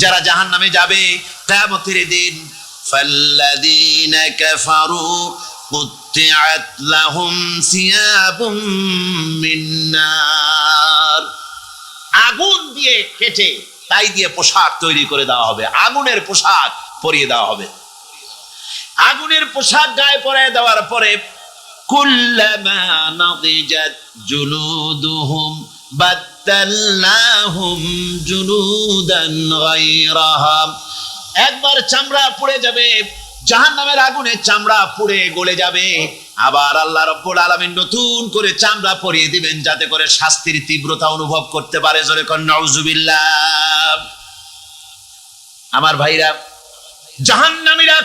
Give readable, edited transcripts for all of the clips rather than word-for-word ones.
যারা জাহান্নামে যাবে কিয়ামতের দিন, ফাল্লাযীনা কাফারু কুত্তিআত লাহুম সিয়াবুম মিন নার, আগুন দিয়ে কেটে তাই দিয়ে পোশাক তৈরি করে দেওয়া হবে, আগুনের পোশাক পরিয়ে দেওয়া হবে। আগুনের পোশাক গায়ে পরিয়ে দেওয়ার পরে কুল্লামা নাদিজাত জুলুদুহুম বাদদালনাহুম জুলুদান গায়রাহা, একবার চামড়া পুড়ে যাবে, জাহান্নামের আগুনে চামড়া পুড়ে গলে যাবে, আবার আল্লাহ রাব্বুল আলামিন নতুন করে চামড়া পরিয়ে দিবেন যাতে করে শাস্তির তীব্রতা অনুভব করতে পারে। জোরে কোন নাউজুবিল্লাহ। আমার ভাইরা, জাহান্নামীরা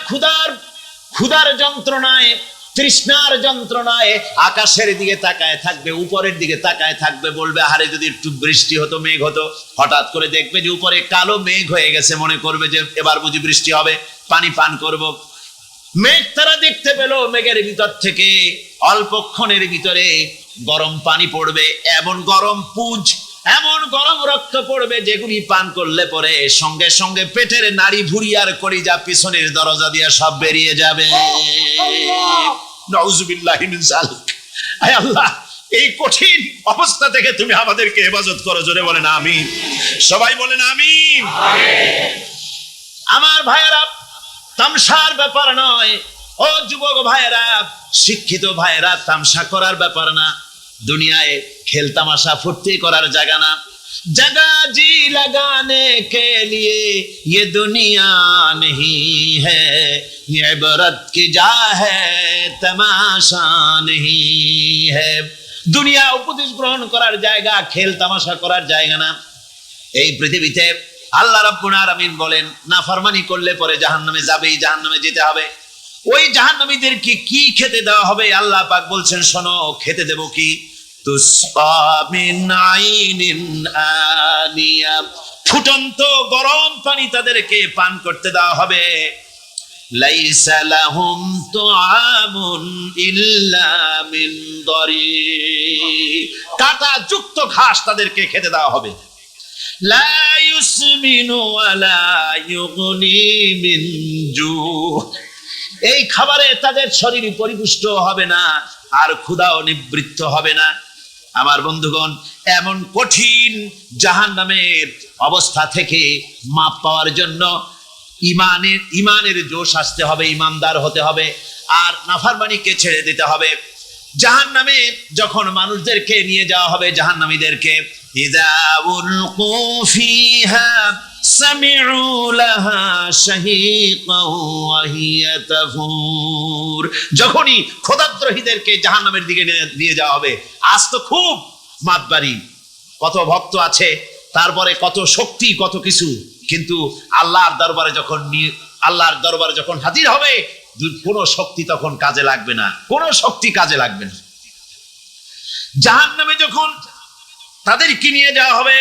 ক্ষুধার যন্ত্রণায়, তৃষ্ণার যন্ত্রণায় আকাশের দিকে তাকায় থাকবে, উপরের দিকে তাকায় থাকবে, বলবে আরে যদি একটু বৃষ্টি হতো, মেঘ হতো। হঠাৎ করে দেখবে যে উপরে কালো মেঘ হয়ে গেছে, মনে করবে যে এবার বুঝি বৃষ্টি হবে, পানি পান করব। মেঘ তারা দেখতে পেল, মেঘের ভিতর থেকে অল্পক্ষণের ভিতরে গরম পানি পড়বে, এমন গরম পুঁজ, এমন গরম রক্ত পড়বে যেগুলি পান করলে পরে সঙ্গে সঙ্গে পেটের নাড়ি ভুঁড়ি আর কলিজা পিছনের দরজা দিয়ে সব বেরিয়ে যাবে। নাউজুবিল্লাহি মিন যালিক। আয় আল্লাহ, এই কঠিন অবস্থা থেকে তুমি আমাদেরকে হেফাজত করো। জোরে বলেন আমিন। সবাই বলেন আমিন। আমার ভাইয়েরা, তামসার ব্যাপার নয়। ও যুবক ভাইয়েরা, শিক্ষিত ভাইয়েরা, তামসা করার ব্যাপার না। দুনিয়ায় খেল তামাশা ফুর্তি করার জায়গা না। जगह जी लगाने के लिए ये दुनिया नहीं है, ये इबरत की जा है तमाशा नहीं है। দুনিয়া উপদেশ গ্রহণ করার জায়গা, খেল তামাশা করার জায়গা না। এই পৃথিবীতে আল্লাহ রাব্বুল আলামিন বলেন, নাফরমানি করলে পরে জাহান্নামে যাবেই, জাহান্নামে যেতে হবে। ওই জাহান্নামীদেরকে কি খেতে দেওয়া হবে? আল্লাহ পাক বলছেন, শোনো, খেতে দেব কি? তুসকা মিন আইনিন আনিয়া, ফুটন্ত গরম পানি তাদেরকে পান করতে দেওয়া হবে। লাইসা লাহুম তুআমুন ইল্লা মিন দারি, কাঁটা যুক্ত ঘাস তাদেরকে খেতে দেওয়া হবে। লা ইউসমিনু ওয়ালা ইউগনি মিন জু, এই খাবারে তাদের শরীর পরিপুষ্ট হবে না, আর ক্ষুধাও নিবৃত্ত হবে না। আমার বন্ধুগণ, এমন কঠিন জাহান্নামের অবস্থা থেকে মাপ পাওয়ার জন্য ইমানের জোশ আসতে হবে, ইমানদার হতে হবে, আর নাফরমানিকে ছেড়ে দিতে হবে। জাহান্নামে যখন মানুষদেরকে নিয়ে যাওয়া হবে, জাহান্নামীদেরকে, ইযা উলকু ফিহা সামিউ লাহা শাহীকান ওয়া হিয়া তাফুর, যখনই খোদাদ্রোহীদেরকে জাহান্নামের দিকে নিয়ে যাওয়া হবে, আজ তো খুব মাতবাড়ি, কত ভক্ত আছে, তারপরে কত শক্তি, কত কিছু, কিন্তু আল্লাহর দরবারে যখন হাজির হবে, কোনো শক্তি তখন কাজে লাগবে না, কোনো শক্তি কাজে লাগবে না। জাহান্নামে যখন তাদেরকে নিয়ে যাওয়া হবে,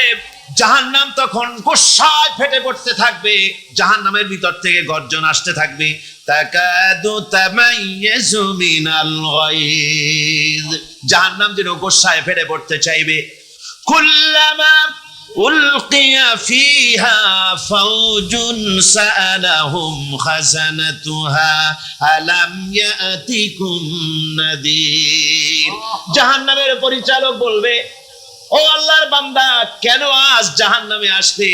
জাহান্নাম তখন গোসায় ফেটে পড়তে থাকবে, জাহান্নামের ভিতর থেকে গর্জন আসতে থাকবে, তাকাদু তামাইয়াজু মিনাল গায়জ, জাহান্নাম যেন গোসায় ফেটে পড়তে চাইবে। কুল্লামা উলকিয়া ফিহা ফাওজুন সাআলাহুম খাজানাতুহা আলাম ইয়াতিকুম নাদির, জাহান্নামের পরিচালক বলবে, ও আল্লাহর বান্দা, কেন আজ জাহান্নামে আসলি,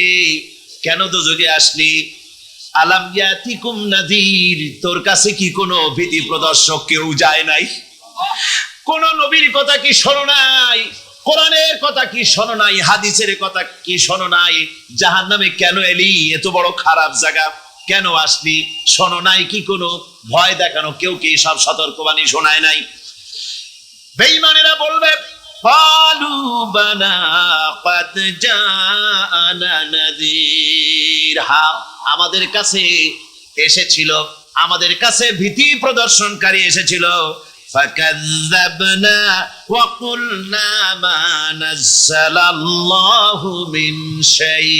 কেন দোজখে আসলি? আলাম ইয়াতিকুম নাদির, তোর কাছে কি কোনো ভীতি প্রদর্শক কেউ যায় নাই? কোন নবীর কথা কি শোনো নাই? কোরআনের কথা কি শোনো নাই? হাদিসের কথা কি শোনো নাই? জাহান্নামে কেন এলি? এত বড় খারাপ জায়গা কেন আসলি? শোনো নাই কি? কোনো ভয় দেখানো কেউ কি সব সতর্কবাণী শোনায় নাই? বেঈমানেরা বলবে, ক্বালু বালা ক্বাদ জাআনা নাযীর, হ্যাঁ, আমাদের কাছে এসেছিল, আমাদের কাছে ভীতি প্রদর্শনকারী এসেছিল। ফাকাযযাবনা ওয়া কুলনা মা নাযালাল্লাহু মিন শাই,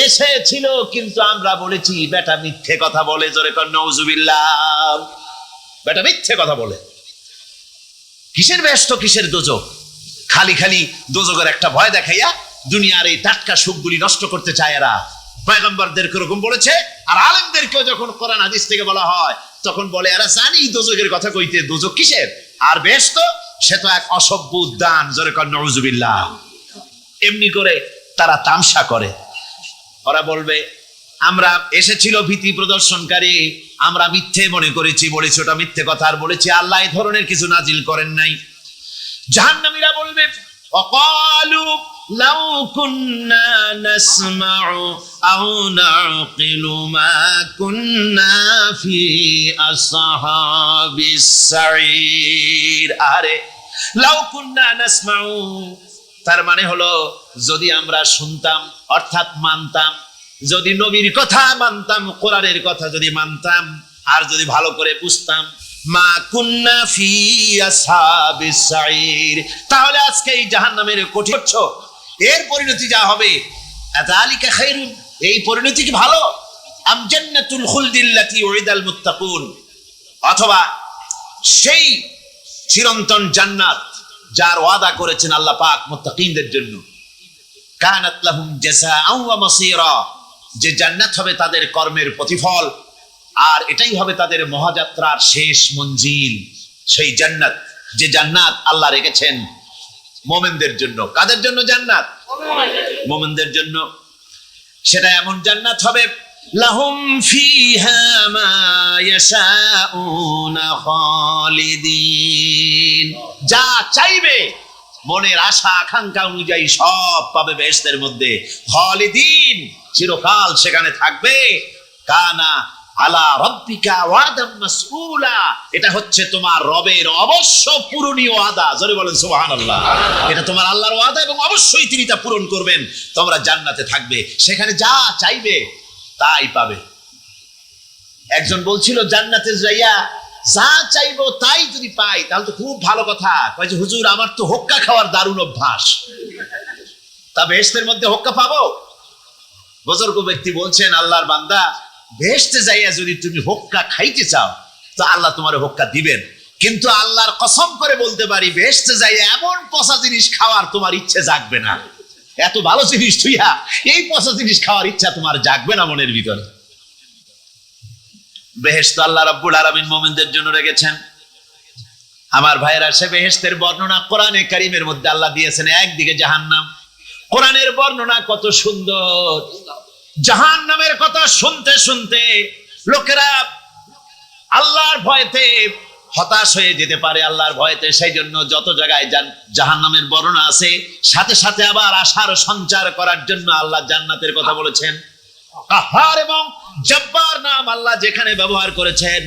এসেছিল কিন্তু আমরা বলেছি বেটা মিথ্যে কথা বলে। জোরে কর নাউজুবিল্লাহ। বেটা মিথ্যে কথা বলে। কিসের ব্যস্ত, কিসের দোজখ? খালি খালি দোজখের একটা ভয় দেখাইয়া দুনিয়ার এই টাটকা সুখগুলি নষ্ট করতে চায় এরা। পয়গম্বরদেরকে এরকম বলেছে, আর আলেমদেরকেও যখন কোরআন হাদিস থেকে বলা হয় তখন বলে এরা জানি দোজখের কথা কইতে, দোজখ কিসের আর বেহেশত, সে তো এক অসভ্য উদ্যান, জোরে কর নাউজুবিল্লাহ। এমনি করে তারা তামসা করে। ওরা বলবে আমরা এসেছিল ভীতি প্রদর্শনকারী, আমরা মিথ্যে মনে করেছি, বলেছি ওটা মিথ্যে কথা, আর বলেছি আল্লাহ এই ধরনের কিছু নাজিল করেন নাই। জাহান্নামীরা বলবে ওয়াকালু লাউ কুন্না নাসমাউ আও নাকিলু মা কুন্না ফি আসহাবিস সাঈর। আরে লাউ কুন্না নাসমাউ, তার মানে হলো যদি আমরা শুনতাম অর্থাৎ মানতাম, যদি নবীর কথা মানতাম, কোরআনের কথা যদি মানতাম, আর যদি ভালো করে বুঝতাম, মা কুন্না ফি আসহাবিস সাঈর, তাহলে আজকে এই জাহান্নামের কঠিন এর পরিণতি যা হবে, আযালিকা খায়রুন, এই পরিণতি কি ভালো, আম জান্নাতুল খুলদিল্লাতী উইদাল মুত্তাকুন, অথবা সেই চিরন্তন জান্নাত যার ওয়াদা করেছেন আল্লাহ পাক মুত্তাকিনদের জন্য, কানাত লাহুম জাযাআন ওয়া মাসীরা, যে জান্নাত হবে তাদের কর্মের প্রতিফল, আর এটাই হবে তাদের মহাযাত্রার শেষ মঞ্জিল। সেই জান্নাত, যে জান্নাত আল্লাহ রেখেছেন মুমিনদের জন্য। কাদের জন্য জান্নাত? মুমিনদের জন্য। সেটা এমন জান্নাত হবে লাহুম ফিহা মা ইয়াশাউনা খালিদিন, যা চাইবে মনের আশা আকাঙ্ক্ষা অনুযায়ী সব পাবে বেহেশতের মধ্যে। খালিদিন, চিরকাল সেখানে থাকবে। কানা আলা রাব্বিকা ওয়াদাম মাসউলা, এটা হচ্ছে তোমার রবের অবশ্য পূরণীয় ওয়াদা। জোরে বলেন সুবহানাল্লাহ। এটা তোমার আল্লাহর ওয়াদা এবং অবশ্যই তিনি তা পূরণ করবেন। তোমরা জান্নাতে থাকবে, সেখানে যা চাইবে তাই পাবে। একজন বলছিল জান্নাতে যাইয়া যা চাইবো তাই যদি পাই তাহলে তো খুব ভালো কথা। কয় যে হুজুর আমার তো হোক্কা খাওয়ার দারুণ অভ্যাস, তা বেহেশতের মধ্যে হোক্কা পাবো? বুজুর্গ ব্যক্তি বলছেন আল্লাহর বান্দা, বেহেশতে যাইয়া যদি তুমি হোক্কা খাইতে চাও তো আল্লাহ তোমার হোক্কা দিবেন, কিন্তু আল্লাহর কসম করে বলতে পারি বেহেশতে যাইয়া এমন পচা জিনিস খাওয়ার তোমার ইচ্ছে জাগবে না। এত ভালো জিনিস তুইয়া এই পচা জিনিস খাওয়ার ইচ্ছা তোমার জাগবে না মনের ভিতরে। বেহেশত আল্লাহ রাব্বুল আলামিন মুমিনদের জন্য রেখেছেন। আমার ভাইয়েরা, সে বেহেশতের বর্ণনা কোরআনে কারীমের মধ্যে আল্লাহ দিয়েছেন। একদিকে জাহান্নাম, কোরআনের বর্ণনা কত সুন্দর। জাহান্নামের কথা শুনতে শুনতে লোকেরা আল্লাহর ভয়তে হতাশ হয়ে যেতে পারে, আল্লাহর ভয়তে। সেই জন্য যত জায়গায় জাহান্নামের বর্ণনা আছে, সাথে সাথে আবার আশার সঞ্চার করার জন্য আল্লাহ জান্নাতের কথা বলেছেন। কাহার এবং জব্বার নাম আল্লাহ যেখানে ব্যবহার করেছেন,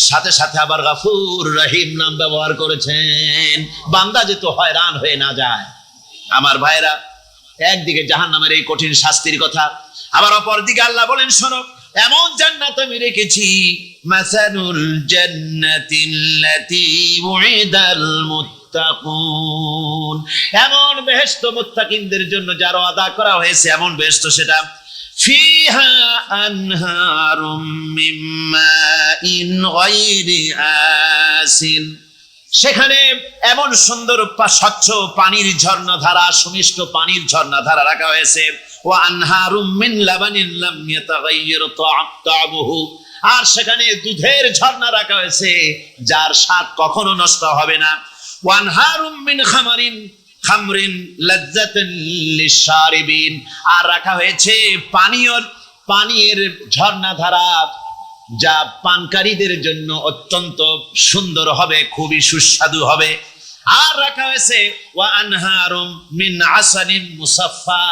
সাথে সাথে আবার গাফুর রহিম নাম ব্যবহার করেছেন, বান্দা যেত হয়রান হয়ে না যায়। আমার ভাইরা, একদিকে জাহান্নামের এই কঠিন শাস্তির কথা, আবার অপর দিকে আল্লাহ বলেন শোনো, এমন জান্নাত আমি রেখেছি, মাসালুল জান্নাতিল্লাতী উইদাল মুত্তাকুন, এমন বেহেশত মুত্তাকিনদের জন্য যার ওয়াদা করা হয়েছে, এমন বেহেশত সেটা ফিহা আনহারুম মিন মাইন গায়রি আসিন, সেখানে এমন সুন্দর স্বচ্ছ পানির ঝর্ণাধারা, সুমিষ্ট পানির ঝর্ণাধারা রাখা হয়েছে। ওয়া আনহারুম মিন লাবানিন লাম ইয়াতাগায়্যার তা'আমুহু, আর সেখানে দুধের ঝর্ণা রাখা হয়েছে যার স্বাদ কখনো নষ্ট হবে না। ওয়া আনহারুম মিন খামরিন লাজ্জাতান লিশারিবিন, আর রাখা হয়েছে পানীয়ের ঝর্ণাধারা যা পানকারীদের জন্য অত্যন্ত সুন্দর হবে, খুবই সুস্বাদু হবে। আর রাখা হয়েছে ওয়া আনহারুম মিন আসালিন মুসাফফা,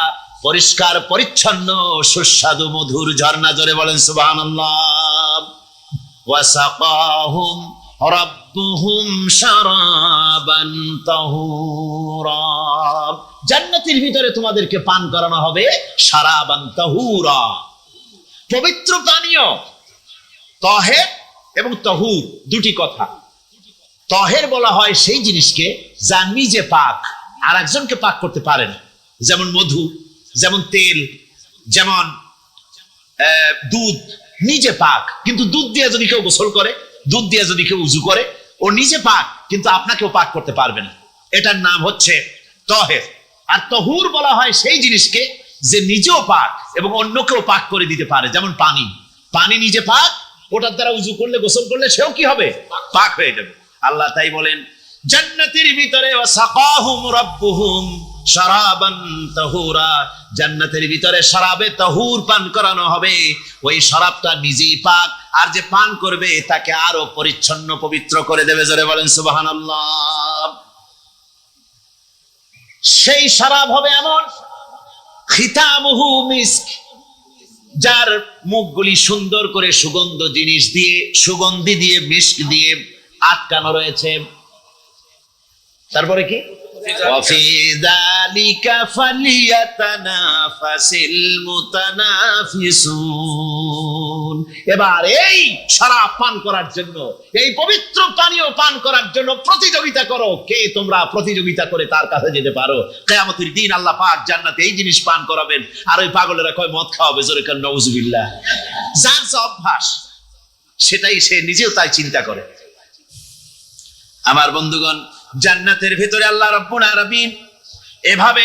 পরিষ্কার পরিচ্ছন্ন সুস্বাদু মধুর ঝর্ণা। জোরে বলেন সুবহানাল্লাহ। ওয়া সাকাহুম রাব্বুহুম শারাবান তাহুরা, জান্নাতের ভিতরে তোমাদেরকে পান করানো হবে শারাবান তাহুরা, পবিত্র পানীয়। তাহের এবং তাহুর দুটি কথা। তাহের বলা হয় সেই জিনিসকে যা নিজে পাক, আর একজনকে পাক করতে পারে না, যেমন মধু, যেমন তেল, যেমন দুধ নিজে পাক, কিন্তু দুধ দিয়ে যদি কেউ গোসল করে, দুধ দিয়ে যদি কেউ উযু করে, ও নিজে পাক, কিন্তু আপনাকেও পাক করতে পারবে না। এটার নাম হচ্ছে তাহের। আর তাহুর বলা হয় সেই জিনিসকে যে নিজেও পাক এবং অন্যকেও পাক করে দিতে পারে, যেমন পানি। পানি নিজে পাক, ওটার দ্বারা উজু করলে, গোসল করলে সেও কি হবে? পাক হয়ে যাবে। আল্লাহ তাই বলেন জান্নাতের ভিতরে ওয়াসাকাহুম রাব্বুহুম শারাবান তাহুরা, জান্নাতের ভিতরে শরাবে তাহুর পান করানো হবে। ওই শরাবটা নিজেই পাক, আর যে পান করবে তাকে আরো পরিচ্ছন্ন পবিত্র করে দেবে। জোরে বলেন সুবহানাল্লাহ। সেই শরাব হবে এমন, খিতামুহু মিস্ক, যার মুখগুলি সুন্দর করে সুগন্ধ জিনিস দিয়ে, সুগন্ধি দিয়ে, মিস্ক দিয়ে আটকানো রয়েছে। তারপরে কি? ওয়াফি যালিকা ফালিয়াতানাফাসিল মুতানাফিসুন। এবার এই শরাব পান করার জন্য, এই পবিত্র পানীয় পান করার জন্য প্রতিযোগিতা করো। কে তোমরা প্রতিযোগিতা করে তার কাছে যেতে পারো? কিয়ামতের দিন আল্লাহ পাক জান্নাতে এই জিনিস পান করাবেন, আর ওই পাগলেরা কয় মদ খাওয়াবে। জোরে কান নাউজুবিল্লাহ। যার যে অভ্যাস সেটাই সে নিজেও তাই চিন্তা করে। আমার বন্ধুগণ, জান্নাতের ভেতরে আল্লাহ রাব্বুল আলামিন এভাবে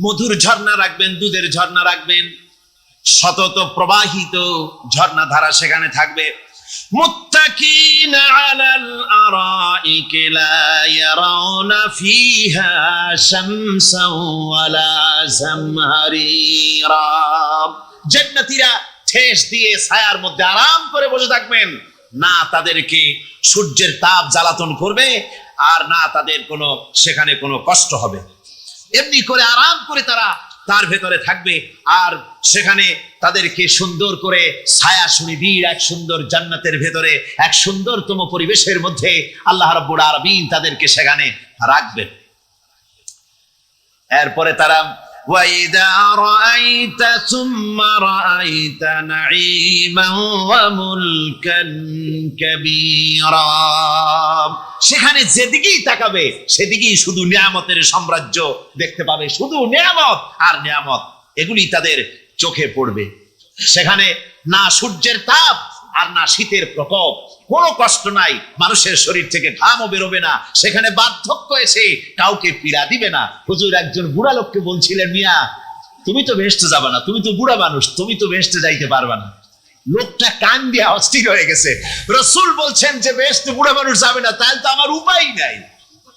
মধুর ঝর্ণা রাখবেন, দুধের ঝর্ণা রাখবেন, সতত প্রবাহিত ঝর্ণা ধারা সেখানে থাকবে। মুত্তাকিনা আলাল আরাইকি লা ইয়ারাউনা ফিহা শামসান ওয়ালা জামহারিরা। জান্নাতীরা ঠেস দিয়ে ছায়ার মধ্যে আরাম করে বসে থাকবেন, না তাদেরকে সূর্যের তাপ জ্বালাতন করবে, আর না তাদের কোনো সেখানে কোনো কষ্ট হবে। এমনি করে আরাম করে তারা তার ভেতরে থাকবে, আর সেখানে তাদেরকে সুন্দর করে ছায়া সুনিবিড় এক সুন্দর জান্নাতের ভেতরে এক সুন্দরতম পরিবেশের মধ্যে আল্লাহ রাব্বুল আলামিন তাদেরকে সেখানে রাখবেন। এরপরে তারা وَإِذَا رَأَيْتَ ثُمَّ رَأَيْتَ نَعِيمًا وَمُلْكًا كَبِيرًا। সেখানে যেদিকেই তাকাবে সেদিকেই শুধু নিয়ামতের সাম্রাজ্য দেখতে পাবে, শুধু নিয়ামত আর নিয়ামত, এগুলি তাদের চোখে পড়বে। সেখানে না সূর্যের তাপ আর না শীতের প্রকোপ, কোনো কষ্ট নাই, মানুষের শরীর থেকে ঘামও বেরোবে না, সেখানে বার্ধক্য এসে কাউকে পীড়া দিবে না। হুজুর একজন বুড়া লোককে বলছিলেন, মিয়া তুমি তো বেহেশতে যাবে না, তুমি তো বুড়া মানুষ, তুমি তো বেহেশতে যাইতে পারবে না। লোকটা কান দিয়ে অস্থির হয়ে গেছে। রাসূল বলছেন যে বেহেশতে বুড়া মানুষ যাবে না, তাহলে তো আমার উপায় নাই।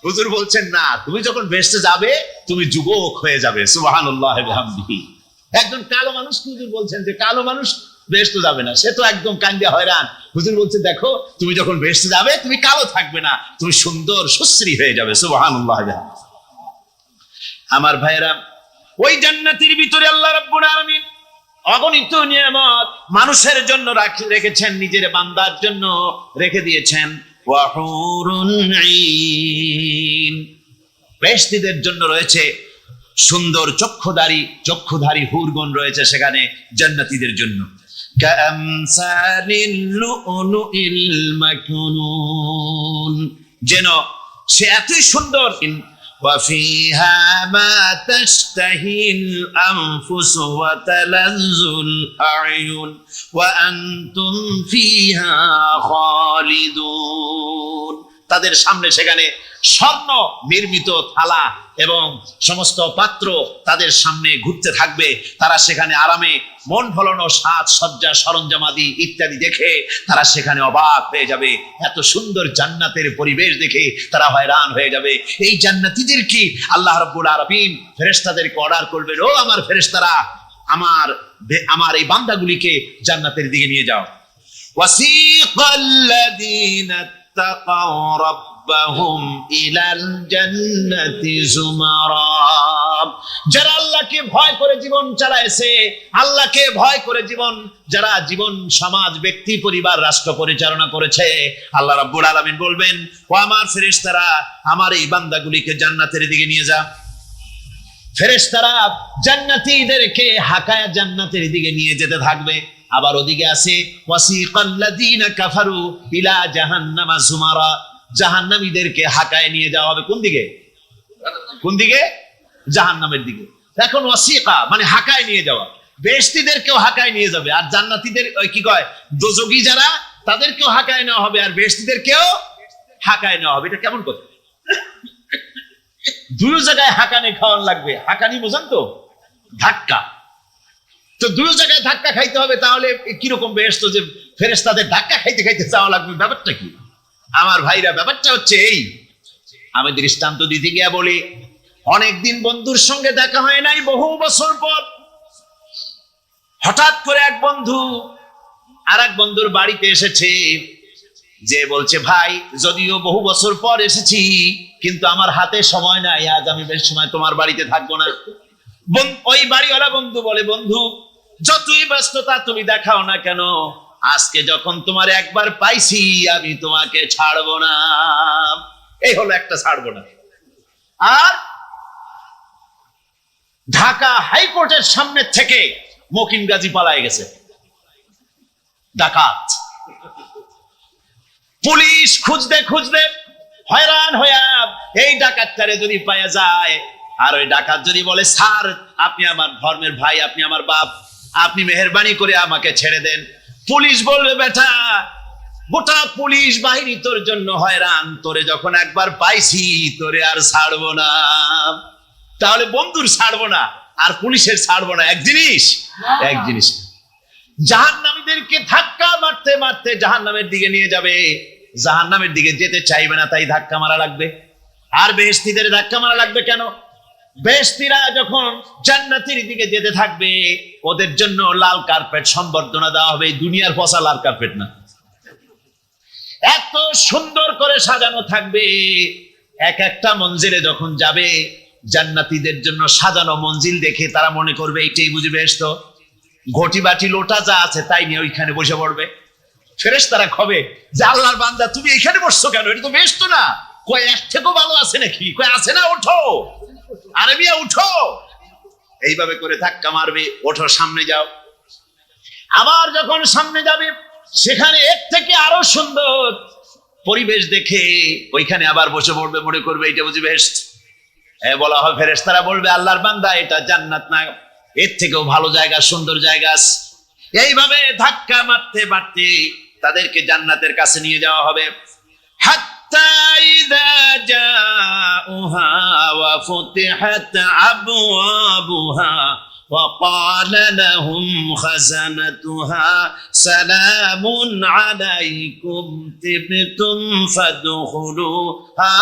হুজুর বলছেন না, তুমি যখন বেহেশতে যাবে তুমি যুবক হয়ে যাবে। সুবহানাল্লাহি ওয়া বিহামদিহি। একজন কালো মানুষ হুজুর বলছেন যে কালো মানুষ বেহেশতে যাবে না, সে তো একদম কান্দিয়া হয়রান। হুজুর বলছে দেখো তুমি যখন বেহেশতে যাবে তুমি কালো থাকবে না, তুমি সুন্দর সুশ্রী হয়ে যাবে। সুবহানাল্লাহ। আমার ভাইয়েরা, ওই জান্নাতের ভিতরে আল্লাহ রাব্বুল আলামিন অগণিত নিয়ামত মানুষের জন্য রেখেছেন, নিজের বান্দার জন্য রেখে দিয়েছেন। ওয়া হুরুন ঈন, বেহেশতীদের জন্য রয়েছে সুন্দর চক্ষুধারী হুরগণ রয়েছে সেখানে জান্নাতীদের জন্য। কামসালিল লুলুইল মাকনুন, যেন সে এতই সুন্দর। ওয়া ফিহা মা তাশতাহিল আনফুস ওয়া তালাজ্জুল আ'য়ুন ওয়া আনতুম ফিহা খালিদুন। তাদের সামনে সেখানে স্বর্ণ নির্মিত থালা এবং সমস্ত পাত্র তাদের সামনে ঘুরতে থাকবে। তারা সেখানে আরামে মন ভোলানো সাজ সজ্জা সরঞ্জামাদি ইত্যাদি দেখে তারা সেখানে অবাক হয়ে যাবে। এত সুন্দর জান্নাতের পরিবেশ দেখে তারা হয়রান হয়ে যাবে। এই জান্নাতীদের কি আল্লাহ রাব্বুল আলামিন ফেরেশতাদেরকে অর্ডার করবেন, ও আমার ফেরেশতারা, আমার এই বান্দাগুলিকে জান্নাতের দিকে নিয়ে যাও। ওয়াসিকাল্লাযীনা তাকাউ রাব্বাহুম ইলাল জান্নাতি যুমারা, যারা আল্লাহকে ভয় করে জীবন চালাইছে, আল্লাহকে ভয় করে যারা জীবন সমাজ ব্যক্তি পরিবার রাষ্ট্র পরিচালনা করেছে, আল্লাহ রাব্বুল আলামিন বলবেন, ও আমার ফেরেশতারা, আমার এই বান্দাগুলিকে জান্নাতের দিকে নিয়ে যা। ফেরেশতারা জান্নাতীদেরকে হাকায়া জান্নাতের দিকে নিয়ে যেতে থাকবে। আবার ওদিকে আছে ওয়াসিকাল্লাযীনা কাফারু ইলা জাহান্নামা যুমারা, জাহান্নামীদেরকে হাকায় নিয়ে যাওয়া হবে কোন দিকে? জাহান্নামের দিকে। এখন ওয়াসিকা মানে হাকায় নিয়ে যাওয়া, বেহেশতীদেরকেও হাকায় নিয়ে যাবে, আর জান্নাতীদের কি কয় দোজখী যারা তাদেরকেও হাকায় নেওয়া হবে, আর বেহেশতীদেরকেও হাকায় নেওয়া হবে। এটা কেমন কথা? দুই জায়গায় হাকানি খাওয়ান লাগবে। হাকানি বোঝেন তো? ধাক্কা। তো দুই জায়গায় ধাক্কা খাইতে হবে, তাহলে কিরকম বেহেশত যে ফেরেশতাদের ধাক্কা খাইতে খাইতে যাওয়া লাগবে, ব্যাপারটা কি? আমার ভাইরা, ব্যাপারটা হচ্ছে এই, আমি দৃষ্টান্ত দিতে গিয়া বলি, অনেকদিন বন্ধুর সঙ্গে দেখা হয় নাই, বহু বছর পর হঠাৎ করে এক বন্ধু আর এক বন্ধুর বাড়িতে এসেছে, যে বলছে, ভাই যদিও বহু বছর পর এসেছি, কিন্তু আমার হাতে সময় নাই, আজ আমি বেশ সময় তোমার বাড়িতে থাকবো না। ওই বাড়িওয়ালা বন্ধু বলে, বন্ধু যতই ব্যস্ততা তুমি দেখাও না কেন, আজকে যখন তোমার একবার পাইছি, আমি তোমাকে ছাড়বো না। এই হলো একটা ছাড়বো না। আর ঢাকা হাইকোর্টের সামনে থেকে মকিম গাজী পালায় গেছে, ডাকাত। পুলিশ খুঁজতে খুঁজতে হয়রান হইয়া এই ডাকাতটারে যদি পাওয়া যায়, আর ওই ডাকাত যদি বলে, স্যার আপনি আমার ধর্মের ভাই, আপনি আমার বাপ, আপনি মেহেরবানি করে আমাকে ছেড়ে দেন, পুলিশ বলবে, বেটা গোটা পুলিশ বাহিনী তোর জন্য হয়রান, তোরে যখন একবার পাইছি তোরে আর ছাড়বো না। তাহলে বন্ধুর ছাড়বো না আর পুলিশের ছাড়বো না এক জিনিস? এক জিনিস। জাহান্নামীদেরকে ধাক্কা মারতে মারতে জাহান্নামের দিকে নিয়ে যাবে, জাহান্নামের দিকে যেতে চাইবে না, তাই ধাক্কা মারা লাগবে। আর বেহেশতীদের ধাক্কা মারা লাগবে কেন? বেহেশতীরা যখন জান্নাতের দিকে যেতে থাকবে, ওদের জন্য লাল কার্পেট সম্বর্ধনা দেওয়া হবে, দুনিয়ার পচা লাল কার্পেট না, এত সুন্দর করে সাজানো থাকবে। এক একটা মঞ্জিলে যখন যাবে, জান্নাতীদের জন্য সাজানো মঞ্জিল দেখে তারা মনে করবে এইটাই বুঝি বেহেশত। ঘটি বাটি লোটা যা আছে তাই নিয়ে ওইখানে বসে পড়বে। ফেরেশতারা খবে যে, আল্লাহর বান্দা তুমি এখানে বসছো কেন? এটা তো বেহেশত না। কয় এর থেকেও ভালো আছে নাকি? কয় আছে না, ওঠো, আরে মিয়া উঠো। এইভাবে করে ধাক্কা মারবে, ওঠো, সামনে যাও। আবার যখন সামনে যাবে, সেখানে এর থেকে আরো সুন্দর পরিবেশ দেখে ওইখানে আবার বসে পড়বে, মনে করবে এটা বুঝি বেহেশত। বলা হয়, ফেরেশতারা বলবে, আল্লাহর বান্দা এটা জান্নাত না, এর থেকেও ভালো জায়গা, সুন্দর জায়গা আছে। এইভাবে ধাক্কা মারতে মারতে তাদেরকে জান্নাতের কাছে নিয়ে যাওয়া হবে। হাত্তা ইযা জাউহা ওয়া ফুতিহাত আবওয়াবুহা ওয়া ক্বালা লাহুম খাযানাতুহা সালামুন আলাইকুম তিবতুম ফাদখুলুহা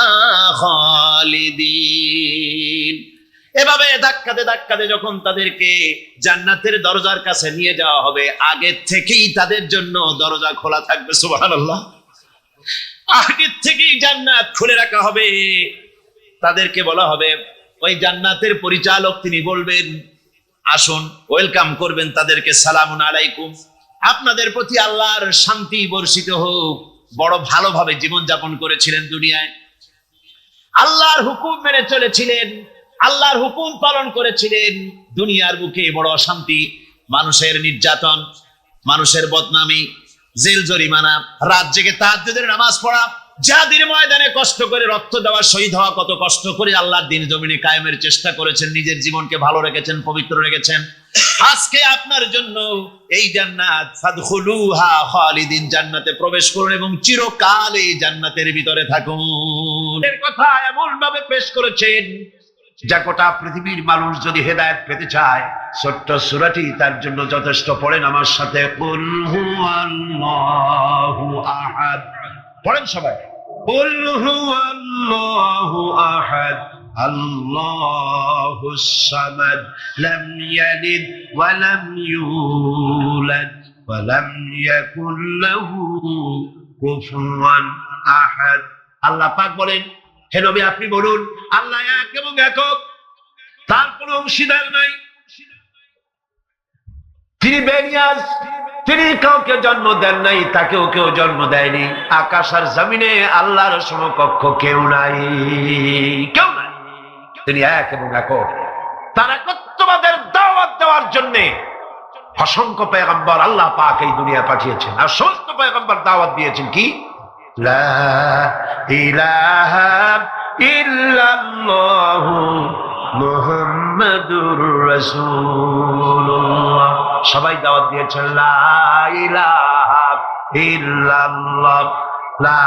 খালিদিন। এভাবে ধাক্কাতে ধাক্কাতে যখন তাদেরকে জান্নাতের দরজার কাছে নিয়ে যাওয়া হবে, আগে থেকেই তাদের জন্য দরজা খোলা থাকবে। সুবহানাল্লাহ। আগে থেকেই জান্নাত খুলে রাখা হবে। তাদেরকে বলা হবে, ওই জান্নাতের পরিচালক তিনি বলবেন, আসুন, ওয়েলকাম করবেন তাদেরকে, সালামুন আলাইকুম, আপনাদের প্রতি আল্লাহর শান্তি বর্ষিত হোক। বড় ভালোভাবে জীবনযাপন করেছিলেন দুনিয়ায়, আল্লাহর হুকুম মেনে চলেছিলেন, আল্লাহর হুকুম পালন করেছিলেন। দুনিয়ার বুকে বড় অশান্তি, মানুষের নির্যাতন, মানুষের বদনামি, জেল জরিমানা, রাত জেগে তাহাজ্জুদের নামাজ পড়া, জিহাদের ময়দানে কষ্ট করে রক্ত দেওয়া, শহীদ হওয়া, কত কষ্ট করে আল্লাহর দ্বীন জমিনে কায়েমের চেষ্টা করেছেন, নিজের জীবনকে ভালো রেখেছেন, পবিত্র রেখেছেন। আজকে আপনার জন্য এই জান্নাত, ফাদখুলুহা খালিদিন, জান্নাতে প্রবেশ করুন এবং চিরকাল এই জান্নাতের ভিতরে থাকুন। এর কথা এমন ভাবে পেশ করেছেন যা গোটা পৃথিবীর মানুষ যদি হেদায়েত পেতে চায়, ছোট্ট সূরাটি তার জন্য যথেষ্ট। পড়েন আমার সাথে, কুল হুয়াল্লাহু আহাদ। পড়েন সবাই, কুল হুয়াল্লাহু আহাদ আল্লাহুস সামাদ লাম ইয়ালিদ ওয়া লাম ইউলাদ ওয়া লাম ইয়াকুল লাহু কুফুয়ান আহাদ। আল্লাহ পাক বলেন, হে নবী আপনি বলুন, আল্লাহ এক এবং একক, তার কোনো অংশীদার নাই, তিনি বেনিয়াজ, তিনি কাউকে জন্ম দেন নাই, তাকেও কেউ জন্ম দেয়নি। আকাশ আর জমিনে আল্লাহর সমকক্ষ কেউ নাই, কেউ নাই। তিনি এক এবং একক। তার একত্ববাদের দাওয়াত দেওয়ার জন্য অসংখ্য পয়গম্বর আল্লাহ পাক এই দুনিয়া পাঠিয়েছেন, আর সমস্ত পয়গম্বর দাওয়াত দিয়েছেন কি, লা ইলাহা ইল্লাল্লাহু মুহাম্মাদুর রাসূলুল্লাহ। সবাই দাওয়াত দিয়েছেন, লা ইলাহা ইল্লাল্লাহ, লা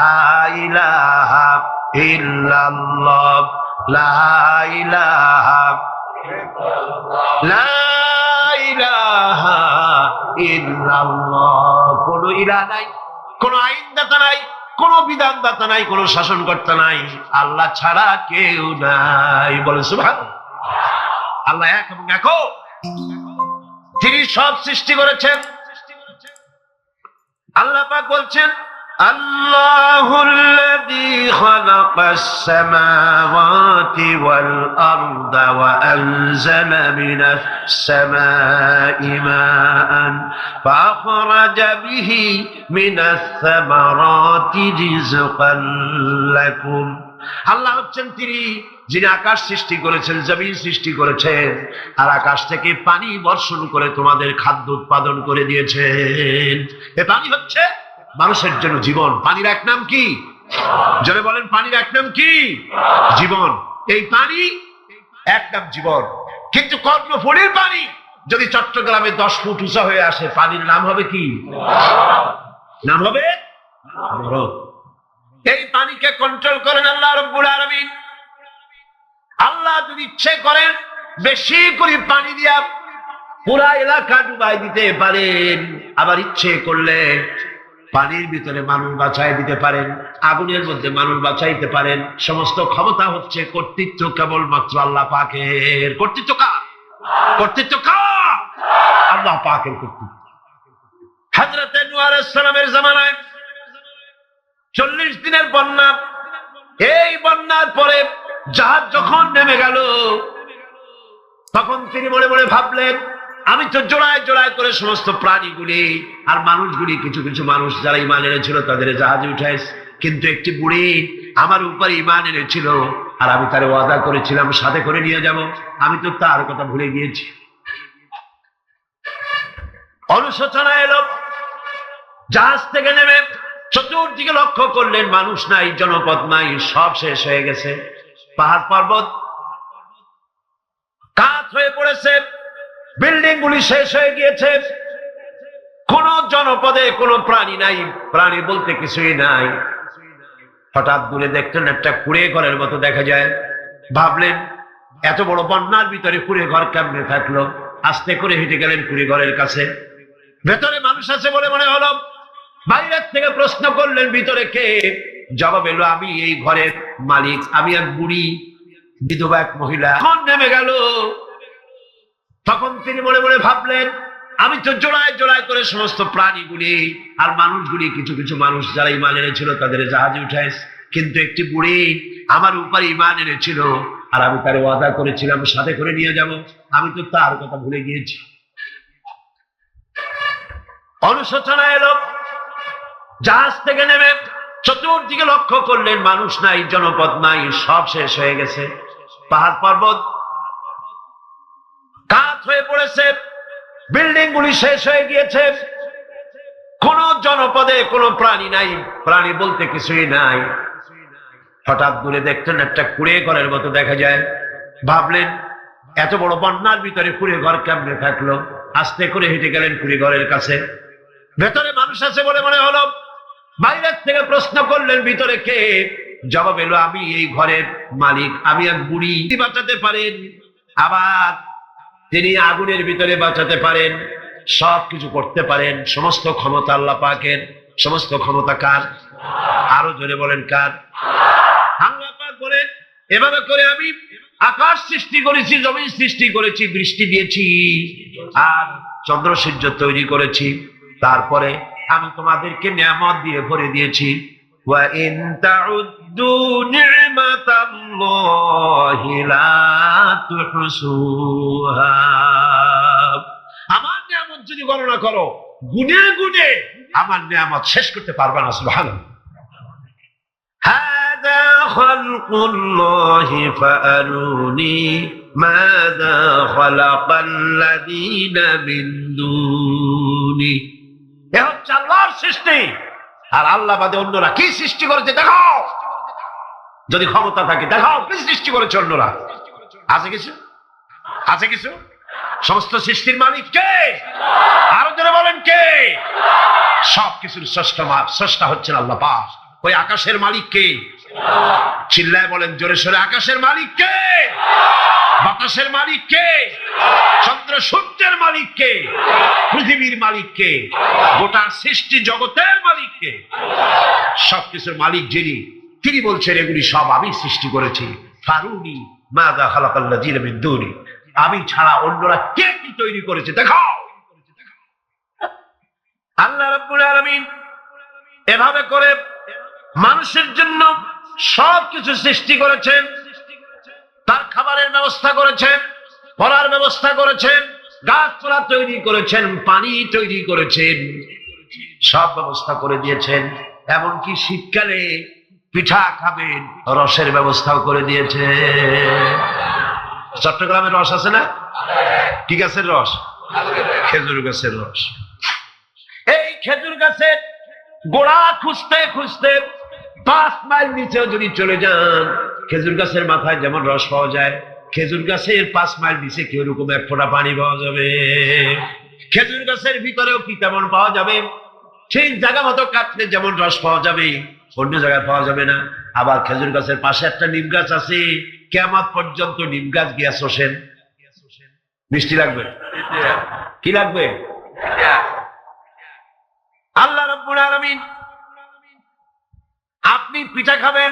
ইলাহা ইল্লাল্লাহ, লা ইলাহা লা ইলাহা ইল্লাল্লাহ। কোনো ইলাহ নাই, কোনো আইনদাতা নাই, কোনো বিধানদাতা নাই, কোনো শাসনকর্তা নাই, আল্লাহ ছাড়া কেউ নাই। বলে সুবহানাল্লাহ। আল্লাহ এক এবং একক, তিনি সব সৃষ্টি করেছেন। আল্লাহ পাক বলছেন, আল্লাহুল্লাযী খালাকাস সামাওয়াতি ওয়াল আরদা ওয়া আনজালা মিনাস সামাই মাআন ফাআখরাজা বিহি মিনাস সামারাতি রিজকান লাকুম। আল্লাহ হচ্ছেন তিনি যিনি আকাশ সৃষ্টি করেছেন, জমিন সৃষ্টি করেছেন, আর আকাশ থেকে পানি বর্ষণ করে তোমাদের খাদ্য উৎপাদন করে দিয়েছেন। এ পানি হচ্ছে মানুষের জন্য জীবন। পানির এক নাম কি? জোরে বলেন, পানির এক নাম কি? জীবন। এই পানি এক নাম জীবন। কিন্তু কর্ণফুলীর পানি যদি চট্টগ্রামে 10 ফুট উঁচা হয়ে আসে, পানির নাম হবে কি? নাম হবে নরক। এই পানিকে কন্ট্রোল করেন আল্লাহ রাব্বুল আলামিন। আল্লাহ যদি ইচ্ছে করেন বেশি করে পানি দিয়া পুরা এলাকা ডুবাই দিতে পারেন, আবার ইচ্ছে করলে পানির ভিতরে মানুষ বাঁচাই দিতে পারেন, আগুনের মধ্যে মানুষ বাঁচাইতে পারেন। সমস্ত ক্ষমতা হচ্ছে, কর্তৃত্ব কেবলমাত্র আল্লাহ পাকের। কর্তৃত্ব কার? কর্তৃত্ব কার? আল্লাহ পাকের কর্তৃত্ব। হযরত নূহ আলাইহিস সালামের জামানায় 40 দিনের বন্যা। এই বন্যার পরে জাহাজ যখন নেমে গেল, তখন তিনি মনে মনে ভাবলেন, আমি তো জোড়ায় জোড়ায় করে সমস্ত প্রাণীগুলি আর মানুষগুলি, কিছু কিছু মানুষ যারা ঈমান এনেছিল তাদের জাহাজে উঠাইছে, কিন্তু একটি বুড়ি আমার উপর ঈমান এনেছিল, আর আমি তার ওয়াদা করেছিলাম সাথে করে নিয়ে যাব, আমি তো তার কথা ভুলে গিয়েছি। অনুশোচনা এলো। জাহাজ থেকে নেমে চতুর্দিকে লক্ষ্য করলেন, মানুষ নাই, জনপদ নাই, সব শেষ হয়ে গেছে। পাহাড় পর্বত কাত হয়ে পড়েছে, বিল্ডিং গুলি শেষ হয়ে গিয়েছে, কোন জনপদে কোনো প্রাণী নাই, প্রাণী বলতে কিছুই নাই। হঠাৎ দূরে দেখলেন একটা কুড়ে ঘরের মতো দেখা যায়। ভাবলেন, এত বড় বন্যার ভিতরে কুড়ে ঘর কেমনে থাকলো? আস্তে করে হেঁটে গেলেন কুড়ে ঘরের কাছে। ভেতরে মানুষ আছে বলে মনে হলো। বাইরের থেকে প্রশ্ন করলেন, ভিতরে কে? জবাব এলো, আমি এই ঘরের মালিক, আমি এক বুড়ি বিধবা এক মহিলা। এখন নেমে গেল। তখন তিনি মনে মনে ভাবলেন, আমি তো জোড়ায় জোড়ায় করে সমস্ত প্রাণীগুলি আর মানুষগুলি, কিছু কিছু মানুষ যারা ঈমান এনেছিল তাদের জাহাজে উঠাইছে, কিন্তু একটি বুড়ি আমার উপর ঈমান এনেছিল, আর আমি তার ওয়াদা করেছিলাম সাথে করে নিয়ে যাব, আমি তো তার কথা ভুলে গিয়েছি। অনুশোচনা এলো। জাহাজ থেকে নেমে চতুর্দিকে লক্ষ্য করলেন, মানুষ নাই, জনপদ নাই, সব শেষ হয়ে গেছে। পাহাড় পর্বত কাত হয়ে পড়েছে, বিল্ডিং গুলি শেষ হয়ে গিয়েছে, কোন জনপদে কোনো প্রাণী নাই, প্রাণী বলতে কিছুই নাই। হঠাৎ দূরে দেখলেন একটা কুড়ে ঘরের মতো দেখা যায়। ভাবলেন, এত বড় বন্যার ভিতরে কুড়ে ঘর কেমনে থাকলো? আস্তে করে হেঁটে গেলেন কুড়ে ঘরের কাছে। ভেতরে মানুষ আছে বলে মনে হলো। বাইরের থেকে প্রশ্ন করলেন, ভিতরে কে? জবাব এলো, আমি এই ঘরের মালিক, আমি এক বুড়ি। বাঁচাতে পারেন, আবার তিনি আগুনের ভিতরে বাঁচাতে পারেন, সব কিছু করতে পারেন। সমস্ত ক্ষমতা আল্লাহ পাকের। সমস্ত ক্ষমতা কার? আরো জোরে বলেন, কার? আল্লাহ পাক বলেন, এভাবে করে আমি আকাশ সৃষ্টি করেছি, জমিন সৃষ্টি করেছি, বৃষ্টি দিয়েছি, আর চন্দ্র সূর্য তৈরি করেছি। তারপরে আমি তোমাদেরকে নিয়ামত দিয়ে ভরে দিয়েছি। ওয়া ইন তাউদ্দু নি'মাতাল্লাহি লা তুহসুহা। আমার নিয়ামত যদি গণনা করো, গুনে গুনে আমার নিয়ামত শেষ করতে পারবে না। সুবহানাল্লাহ। হাদা খালকুল্লাহি ফাআরুনি মাযা খালাকাল্লাযীনা মিন দুনি। এ হচ্ছে আল্লাহর সৃষ্টি, আর আল্লাহ বাদে অন্যরা কি সৃষ্টি করেছে দেখাও। যদি ক্ষমতা থাকে দেখাও কি সৃষ্টি করেছে অন্যরা। আছে কিছু? আছে কিছু? সমস্ত সৃষ্টির মালিক কে? আরো জোরে বলেন, কে? সব কিছুর স্রষ্টা হচ্ছেন আল্লাহ পাক। ওই আকাশের মালিক কে? চিল্লায় বলেন জোরে সোরে, আকাশের মালিক কে? বাতাসের মালিক কে? চন্দ্র সূর্যের মালিক কে? পৃথিবীর মালিক কে? গোটা সৃষ্টি জগতের মালিক কে? সবকিছুর মালিক যিনি, তিনি বলছেন এগুলি সব আমি সৃষ্টি করেছি। ফারুনি মাযা খালাকাল্লাযীনা মিন দুনি, আমি ছাড়া অন্যরা কে কি তৈরি করেছে দেখাও। আল্লাহ রাব্বুল আলামিন এভাবে করে মানুষের জন্য সবকিছু সৃষ্টি করেছেন। তার খাবারের ব্যবস্থা করেছেন, পড়ার ব্যবস্থা করেছেন, গাছপালা তৈরি করেছেন, পানি তৈরি করেছেন, সব ব্যবস্থা করে দিয়েছেন। এমনকি শীতকালে পিঠা খাবেন, রসের ব্যবস্থাও করে দিয়েছে। চট্টগ্রামের রস আছে না? কি গাছের রস? খেজুর গাছের রস। এই খেজুর গাছের গোড়া খুঁজতে খুঁজতে 5 মাইল নিচেও যদি চলে যান, খেজুর গাছের মাথায় যেমন রস পাওয়া যায়, খেজুর গাছের 5 মাইল নিচে কি ওরকম এক ফোঁটা পানি পাওয়া যাবে? খেজুর গাছের ভিতরেও কি তেমন পাওয়া যাবে? সেই জায়গা মতো কাটলে যেমন রস পাওয়া যাবে, অন্য জায়গায় পাওয়া যাবে না। আবার খেজুর গাছের পাশে একটা নিম গাছ আছে, কিয়ামত পর্যন্ত নিম গাছ গিয়া শোষেন। মিষ্টি লাগবে? কি লাগবে? আল্লাহ রাব্বুল আলামিন, আপনি পিঠা খাবেন,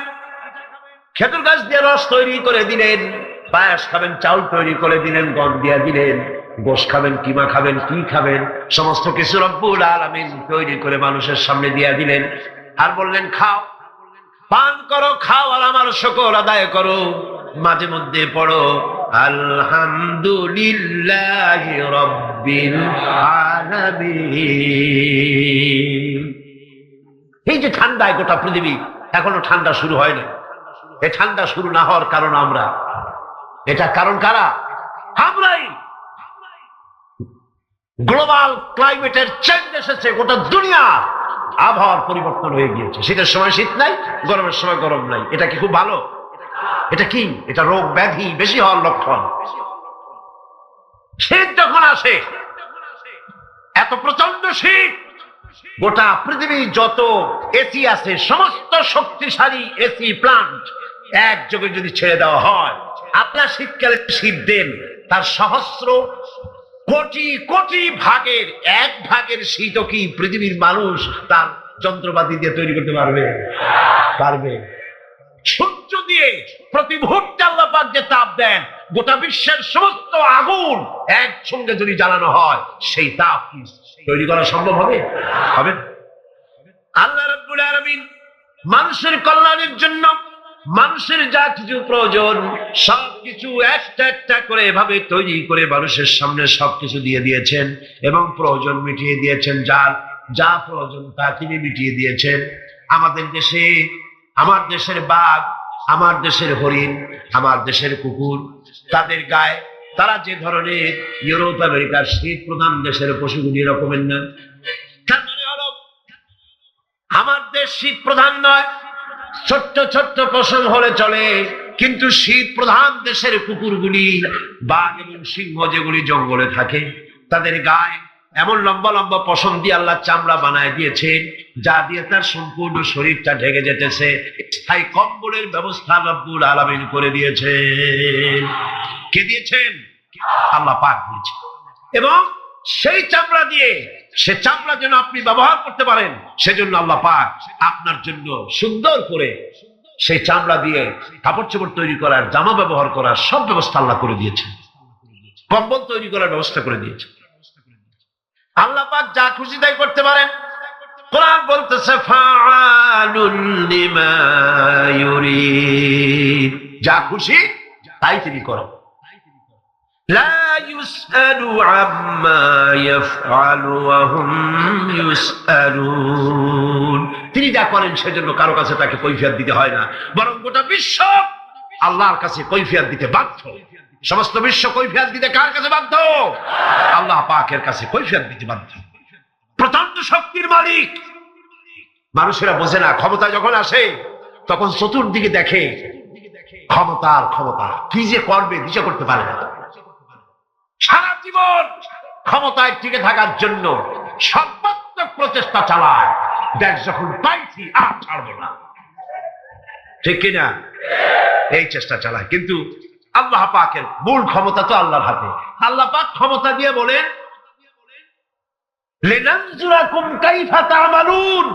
খেজুর গাছ দিয়ে রস তৈরি করে দিলেন। পায়েস খাবেন, চাউল তৈরি করে দিলেন, গম দিয়ে দিলেন। গোশ খাবেন, কিমা খাবেন, কি খাবেন, সমস্ত কিছু রব্বুল আলামিন তৈরি করে মানুষের সামনে দিয়ে দিলেন। আর বললেন খাও, পান করো, খাও, আর আমার শুকর আদায় করো। মাঝে মধ্যে পড়ো আলহামদুলিল্লাহি রাব্বিল আলামিন। এই যে ঠান্ডায় গোটা পৃথিবী, এখনো ঠান্ডা শুরু হয়নি। এই ঠান্ডা শুরু না হওয়ার কারণ আমরা। এটা কারণ কারা? আমরাই। গ্লোবাল ক্লাইমেটের চেঞ্জ এসেছে, গোটা দুনিয়া আবহাওয়ার পরিবর্তন হয়ে গিয়েছে। শীতের সময় শীত নাই, গরমের সময় গরম নাই। এটা কি খুব ভালো? এটা কি? এটা রোগ ব্যাধি বেশি হওয়ার লক্ষণ। শীত যখন আসে, এত প্রচন্ড শীত, গোটা পৃথিবী যত এসি আছে, সমস্ত শক্তিশালী এসি প্লান্ট একযোগে যদি ছেড়ে দেওয়া হয়, আপনার শীতকালে শীত দেন, তার সহস্র কোটি কোটি ভাগের 1 ভাগের শীতও কি পৃথিবীর মানুষ তার যন্ত্রপাতি দিয়ে তৈরি করতে পারবে? পারবে। সূর্য দিয়ে প্রতি মুহূর্তে আল্লাহ পাক যে তাপ দেন, গোটা বিশ্বের সমস্ত আগুন একসঙ্গে যদি জ্বালানো হয়, সেই তাপ কি তৈরি করা সম্ভব হবে? হবে না। আল্লাহ রাব্বুল আলামিন মানুষের কল্যাণের জন্য মানুষের যা কিছু প্রয়োজন সবকিছু একটা একটা করে এভাবে তৈরি করে মানুষের সামনে সবকিছু দিয়ে দিয়েছেন এবং প্রয়োজন মিটিয়ে দিয়েছেন। যার যা প্রয়োজন তা তিনি মিটিয়ে দিয়েছেন। আমাদের দেশে, আমার দেশের বাঘ, আমার দেশের হরিণ, আমার দেশের কুকুর, তাদের গায়ে তারা যে ধরনের ইউরোপ আমেরিকার শীত প্রধান দেশের পশুগুলি রকমের না। তার মানে হলো আমার দেশ শীত প্রধান নয়, ছোট্ট ছোট্ট পশম হলে চলে, কিন্তু শীত প্রধান দেশের কুকুরগুলি, বাঘ এবং সিংহ যেগুলি জঙ্গলে থাকে, তাদের গায়ে এমন লম্বা লম্বা পশম দিয়ে আল্লাহ চামড়া বানায় দিয়েছেন, যা দিয়ে তার সম্পূর্ণ শরীরটা ঢেকে যেতেছে। স্থায়ী কম্বলের ব্যবস্থা রব্বুল আলামিন করে দিয়েছেন। কে দিয়েছেন? আল্লাহ পাক দিয়েছেন। এবং সেই চামড়া দিয়ে, সে চামড়া যেন আপনি ব্যবহার করতে পারেন, সেজন্য আল্লাহ পাক আপনার জন্য সুন্দর করে সেই চামড়া দিয়ে কাপড় চোপড় তৈরি করার, জামা ব্যবহার করার সব ব্যবস্থা আল্লাহ করে দিয়েছেন। কম্বল তৈরি করার ব্যবস্থা করে দিয়েছেন। আল্লাহ পাক যা খুশি তাই করতে পারেন। কোরআন বলতেছে ফাআলুল লিমা ইউরিদ, যা খুশি তাই তিনি করেন। লা ইউসআলু আম্মা ইয়াফআলু ওয়া হুম ইউসআলুন, তিনি যা করেন সেজন্য কারো কাছে তাকে কৈফিয়ত দিতে হয় না, বরং গোটা বিশ্ব আল্লাহর কাছে কৈফিয়ত দিতে বাধ্য। সমস্ত বিশ্ব কৈফিয়ত দিতে কার কাছে বাধ্য? আল্লাহ পাকের কাছে কৈফিয়ত দিতে বাধ্য। প্রচন্ড শক্তির মালিক। মানুষেরা বোঝে না, ক্ষমতা যখন আসে তখন চতুর্দিকে দেখে ক্ষমতার ক্ষমতা, কি যে করবে দিশা করতে পারে না। সারা জীবন ক্ষমতায় টিকে থাকার জন্য সর্বাত্মক প্রচেষ্টা চালায়, দেখ যখন পাইছি আর ছাড়বো না, ঠিক কিনা? এই চেষ্টা চালায়। কিন্তু আল্লাহ পাকের মূল ক্ষমতা তো আল্লাহর হাতে। আল্লাহ পাক ক্ষমতা দিয়ে বলেন লিনানজুরাকুম কাইফা তা'মালুন,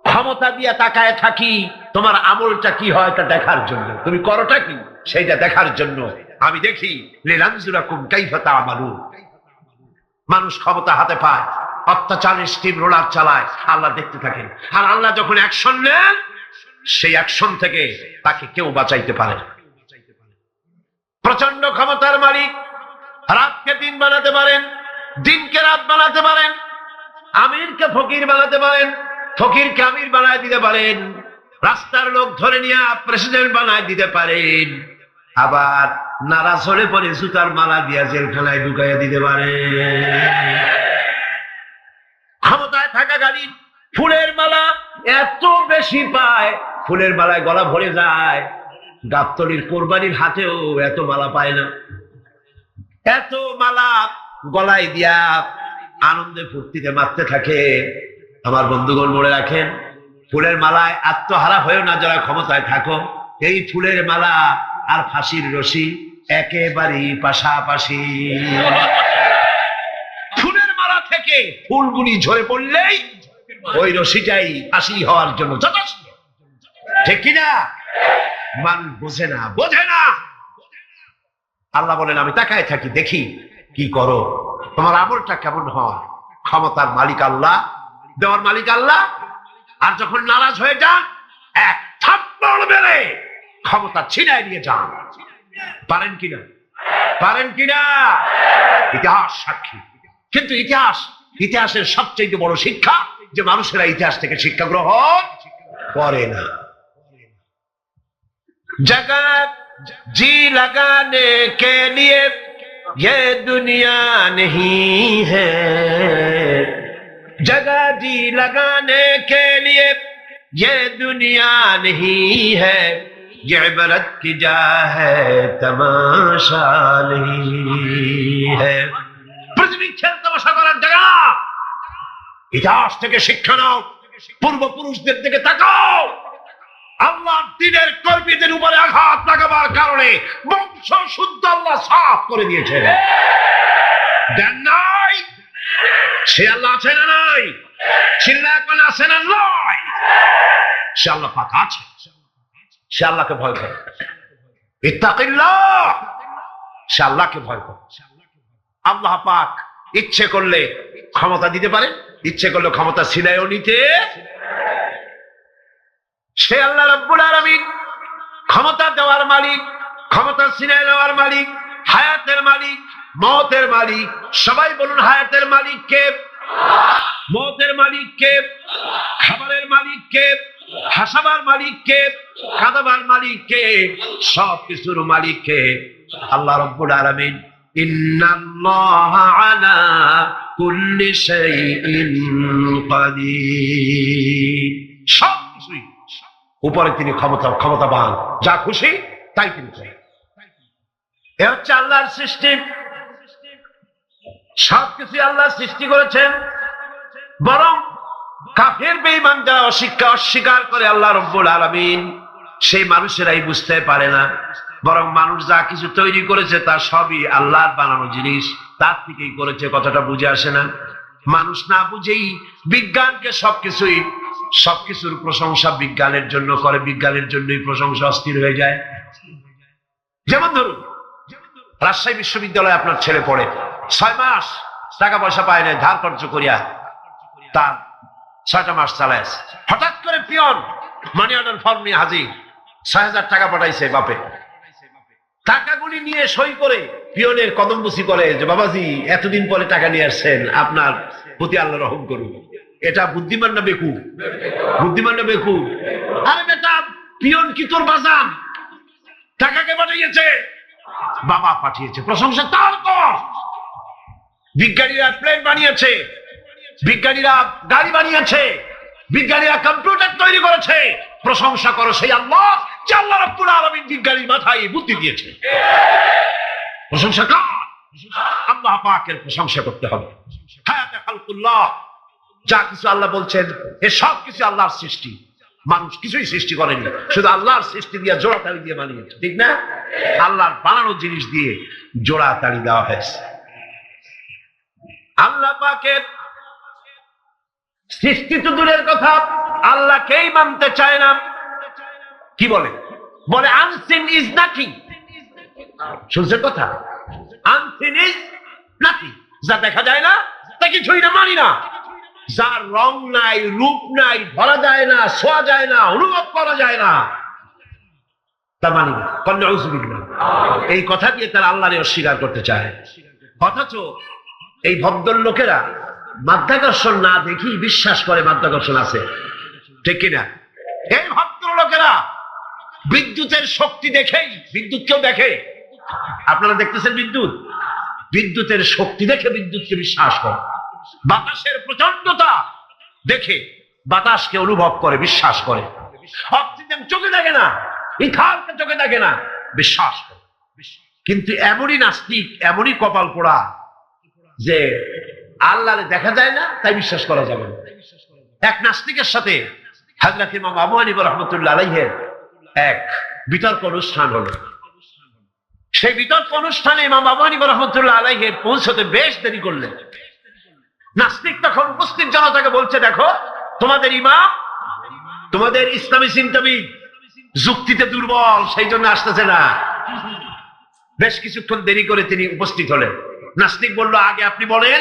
ক্ষমতা দিয়ে তাকায় থাকি তোমার আমলটা কি হয় তা দেখার জন্য, তুমি করোটা কি সেইটা দেখার জন্য আমি দেখি। লিনানজুরাকুম কাইফা তা'মালুন। মানুষ ক্ষমতা হাতে পায়, অত্যাচারের স্টিম রোলার চালায়, আল্লাহ দেখতে থাকেন। আর আল্লাহ যখন অ্যাকশন নেন, সেই অ্যাকশন থেকে তাকে কেউ বাঁচাইতে পারে না। প্রচন্ড ক্ষমতার মালিক, রাতকে দিন বানাতে পারেন, দিনকে রাত বানাতে পারেন, আমিরকে ফকির বানাতে পারেন, ফকিরকে আমির বানায় দিতে পারেন, রাস্তার লোক ধরে নিয়ে প্রেসিডেন্ট বানায় দিতে পারেন, আবার নারাজ হলে পরে জুতার মালা দিয়া জেলখানায় ঢুকাইয়া দিতে পারেন। ক্ষমতায় থাকাকালীন ফুলের মালা এত বেশি পায়, ফুলের মালায় গলা ভরে যায়। গাবতলির কোরবানির হাতেও এত মালা পায় না। এত মালা গলায় দিয়া আনন্দে ফুর্তিতে মারতে থাকে। আমার বন্ধুগণ মনে রাখেন, ফুলের মালায় আত্মহারা হয়েও না যারা ক্ষমতায় থাকো। এই ফুলের মালা আর ফাঁসির রশি একেবারেই পাশাপাশি। ফুলের মালা থেকে ফুলগুলি ঝরে পড়লেই ওই রশিটাই ফাঁসি হওয়ার জন্য যথেষ্ট, ঠিক কিনা? মানুষ বোঝে না, বোঝে না। আল্লাহ বলেন আমি তাকায় থাকি, দেখি কি করো, তোমার আমলটা কেমন হয়। ক্ষমতার মালিক আল্লাহ, দেওয়ার মালিক আল্লাহ। আর যখন নারাজ হয়ে যান, এক থাপ্পড় মেরে ক্ষমতা ছিনায় নিয়ে যান। পারেন কিনা? পারেন কিনা? ইতিহাস সাক্ষী। কিন্তু ইতিহাসের সবচেয়ে বড় শিক্ষা যে মানুষেরা ইতিহাস থেকে শিক্ষা গ্রহণ করে না। जगत जी लगाने के लिए ये दुनिया नहीं है, जगह जी लगाने के लिए ये दुनिया नहीं है, ये इबरत की जा है तमाशा नहीं है। पृथ्वी खेल तमाशा করার জায়গা। ইতিহাস থেকে শিক্ষা নাও, পূর্বপুরুষদের দিকে তাকাও। আল্লাহ দিনের কর্মীদের উপরে আঘাত লাগাবার কারণে বংশ শুদ্ধ আল্লাহ সাফ করে দিয়েছে। দেন নাই? সে আল্লাহ আছে না নাই? চিল্লায় আছে না নয়? সে আল্লাহ পাক আছে। সে আল্লাহকে ভয় করে। ইত্তাকিল্লাহ, সে আল্লাহকে ভয় করে। আল্লাহ পাক ইচ্ছে করলে ক্ষমতা দিতে পারে, ইচ্ছে করলে ক্ষমতা ছিনায়ও নিতে। সে আল্লাহ রাব্বুল আলামিন ক্ষমতা দেওয়ার মালিক, ক্ষমতা ছিনিয়ে নেওয়ার মালিক, হায়াতের মালিক, মওতের মালিক। সবাই বলুন হায়াতের মালিক কে? মওতের মালিক কে? খাবারের মালিক কে? হাসাবার মালিক কে? কাঁদাবার মালিক কে? সব কিছুর মালিক কে? আল্লাহ রাব্বুল আলামিন। ইন্নাল্লাহা আলা কুল্লি শাইইন কাদির। সব কিছুই উপরে তিনি ক্ষমতাবান, যা খুশি তাই তিনি করেন। এ হচ্ছে আল্লাহর সৃষ্টি। সবকিছু আল্লাহ সৃষ্টি করেছেন। বরং কাফের বেঈমান যারা অস্বীকার করে আল্লাহ রাব্বুল আলামিন, সেই মানুষেরাই বুঝতে পারে না। বরং মানুষ যা কিছু তৈরি করেছে তা সবই আল্লাহর বানানো জিনিস, তার থেকেই করেছে। কথাটা বুঝে আসে না? মানুষ না বুঝেই বিজ্ঞানকে সবকিছুর প্রশংসা বিজ্ঞানের জন্য করে, বিজ্ঞানের জন্যই প্রশংসা অস্থির হয়ে যায়। যেমন ধরুন, রাজশাহী বিশ্ববিদ্যালয়ে আপনার ছেলে পড়ে, 6 মাস টাকা পয়সা পায় না, ধার খরচ করিয়া তার 6টা মাস চালায়। হঠাৎ করে পিয়ন মানি অর্ডার ফর্ম নিয়ে হাজির, 6,000 টাকা পাঠাইছে বাপে। টাকাগুলি নিয়ে সই করে পিয়নের কদমবুসি করে যে বাবাজি এতদিন পরে টাকা নিয়ে আসছেন, আপনার প্রতি আল্লাহ রহম করুন। এটা বুদ্ধিমান না বেকুব? বুদ্ধিমান না বেকুব? আরে বেটা, পিয়ন কি তোর বাজান? টাকাকে পাঠিয়েছে, বাবা পাঠিয়েছে, প্রশংসা তার কর। বিজ্ঞানীরা প্লেন বানিয়েছে, বিজ্ঞানীরা গাড়ি বানিয়েছে, বিজ্ঞানীরা কম্পিউটার তৈরি করেছে, প্রশংসা করো সেই আল্লাহ যে আল্লাহ রাব্বুল আলামিন বিজ্ঞানীর মাথায় বুদ্ধি দিয়েছে। প্রশংসা কর, আল্লাহ পাকের প্রশংসা করতে হবে। হায়াতে খালকুল্লাহ, যা কিছু আল্লাহ বলছেন এ সব কিছু আল্লাহর সৃষ্টি। মানুষ কিছুই সৃষ্টি করেনি, শুধু আল্লাহর সৃষ্টি দিয়ে জোড়া তালি দিয়ে বানিয়েছে, ঠিক না? আল্লাহর বানানো জিনিস দিয়ে জোড়া তালি দেওয়া হয়েছে। আল্লাহ পাকের সৃষ্টি তো দূরের কথা, আল্লাহকেই মানতে চায় না। কি বলে? বলে আনসিন ইজ নাথিং। শুনছেন কথা? আনসিন ইজ নাথিং, যা দেখা যায় না তা কিছুই না, মানি না। যার রং নাই, রূপ নাই, ধরা যায় না, ছোঁয়া যায় না, অনুভব করা যায় না, তা মানি না। নাউযুবিল্লাহ। এই কথা দিয়ে তারা আল্লাহরে অস্বীকার করতে চায়। অথচ এই ভদ্রলোকেরা মাধ্যাকর্ষণ না দেখি বিশ্বাস করে মাধ্যাকর্ষণ আছে, ঠিক কিনা? এই ভদ্রলোকেরা বিদ্যুতের শক্তি দেখেই, বিদ্যুৎকেও দেখে। আপনারা দেখতেছেন বিদ্যুৎ, বিদ্যুতের শক্তি দেখে বিদ্যুৎকে বিশ্বাস করে। বাতাসের প্রচন্ডতা দেখে বাতাসকে অনুভব করে, বিশ্বাস করে। অক্সিজেন চোখে দেখে না, ইথারকে চোখে দেখে না, বিশ্বাস করে। কিন্তু এমনই নাস্তিক, এমনই কপাল পোড়া যে আল্লাহরে দেখা যায় না তাই বিশ্বাস করা যাবে না। এক নাস্তিকের সাথে হযরত ইমাম আবু হানিফা রাহমাতুল্লাহ আলাইহির এক বিতর্ক অনুষ্ঠান হলো। সেই বিতর্ক অনুষ্ঠানে ইমাম আবু হানিফা রাহমাতুল্লাহ আলাইহি পৌঁছতে বেশ দেরি করলেন। নাস্তিক তখন উপস্থিত জনতাকে বলছে, দেখো তোমাদের ইমাম, তোমাদের ইসলামী চিন্তাবিদ যুক্তিতে দুর্বল, সেই জন্য আসতেছে না। বেশ কিছুক্ষণ দেরি করে তিনি উপস্থিত হলেন। নাস্তিক বলল, আগে আপনি বলেন,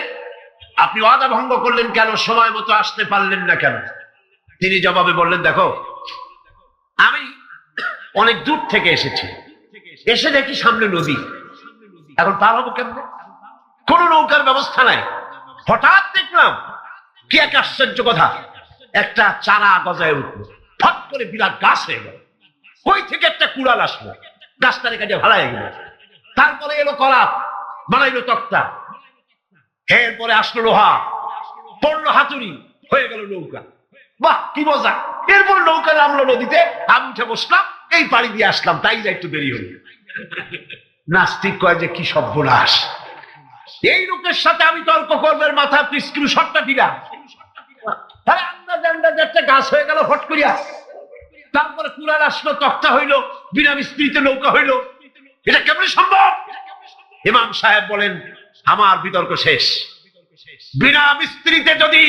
আপনি ওয়াদা ভঙ্গ করলেন কেন, সময় মতো আসতে পারলেন না কেন? তিনি জবাবে বললেন, দেখো আমি অনেক দূর থেকে এসেছি, এসে দেখি সামনে নদী, এখন পার হবো কেমনে? কোন নৌকার ব্যবস্থা নাই। হঠাৎ দেখলাম কি এক আশ্চর্য কথা, একটা চারা গজায় উঠলো, ফট করে বিরাট গাছ হয়ে গেল। কই থেকে একটা কুড়াল আসলো, গাছটারে কাটিয়ে ভাড়ায় গেল। তারপরে এলো করাত, বানাইলো তক্তা, এরপরে আসলো লোহা, পড়লো হাতুড়ি, হয়ে গেল নৌকা। বাহ কি মজা! এরপর নৌকা নামলো নদীতে, আমি উঠে বসলাম, এই পাড়ি দিয়ে আসলাম, তাই যা একটু দেরি হলো। নাস্তিক কয় যে কি সর্বনাশ, এই লোকের সাথে আমি তর্ক করবার মাথা স্ক্রু শটটা দিলাম, একটা গাছ হয়ে গেল ফট করিয়া। তারপরে কুড়াল আসলো, তক্তা হইলো, বিনা মিস্ত্রিতে নৌকা হইলো, এটা কেমন সম্ভব? ইমাম সাহেব বলেন, আমার বিতর্ক শেষ। বিনা মিস্ত্রিতে যদি,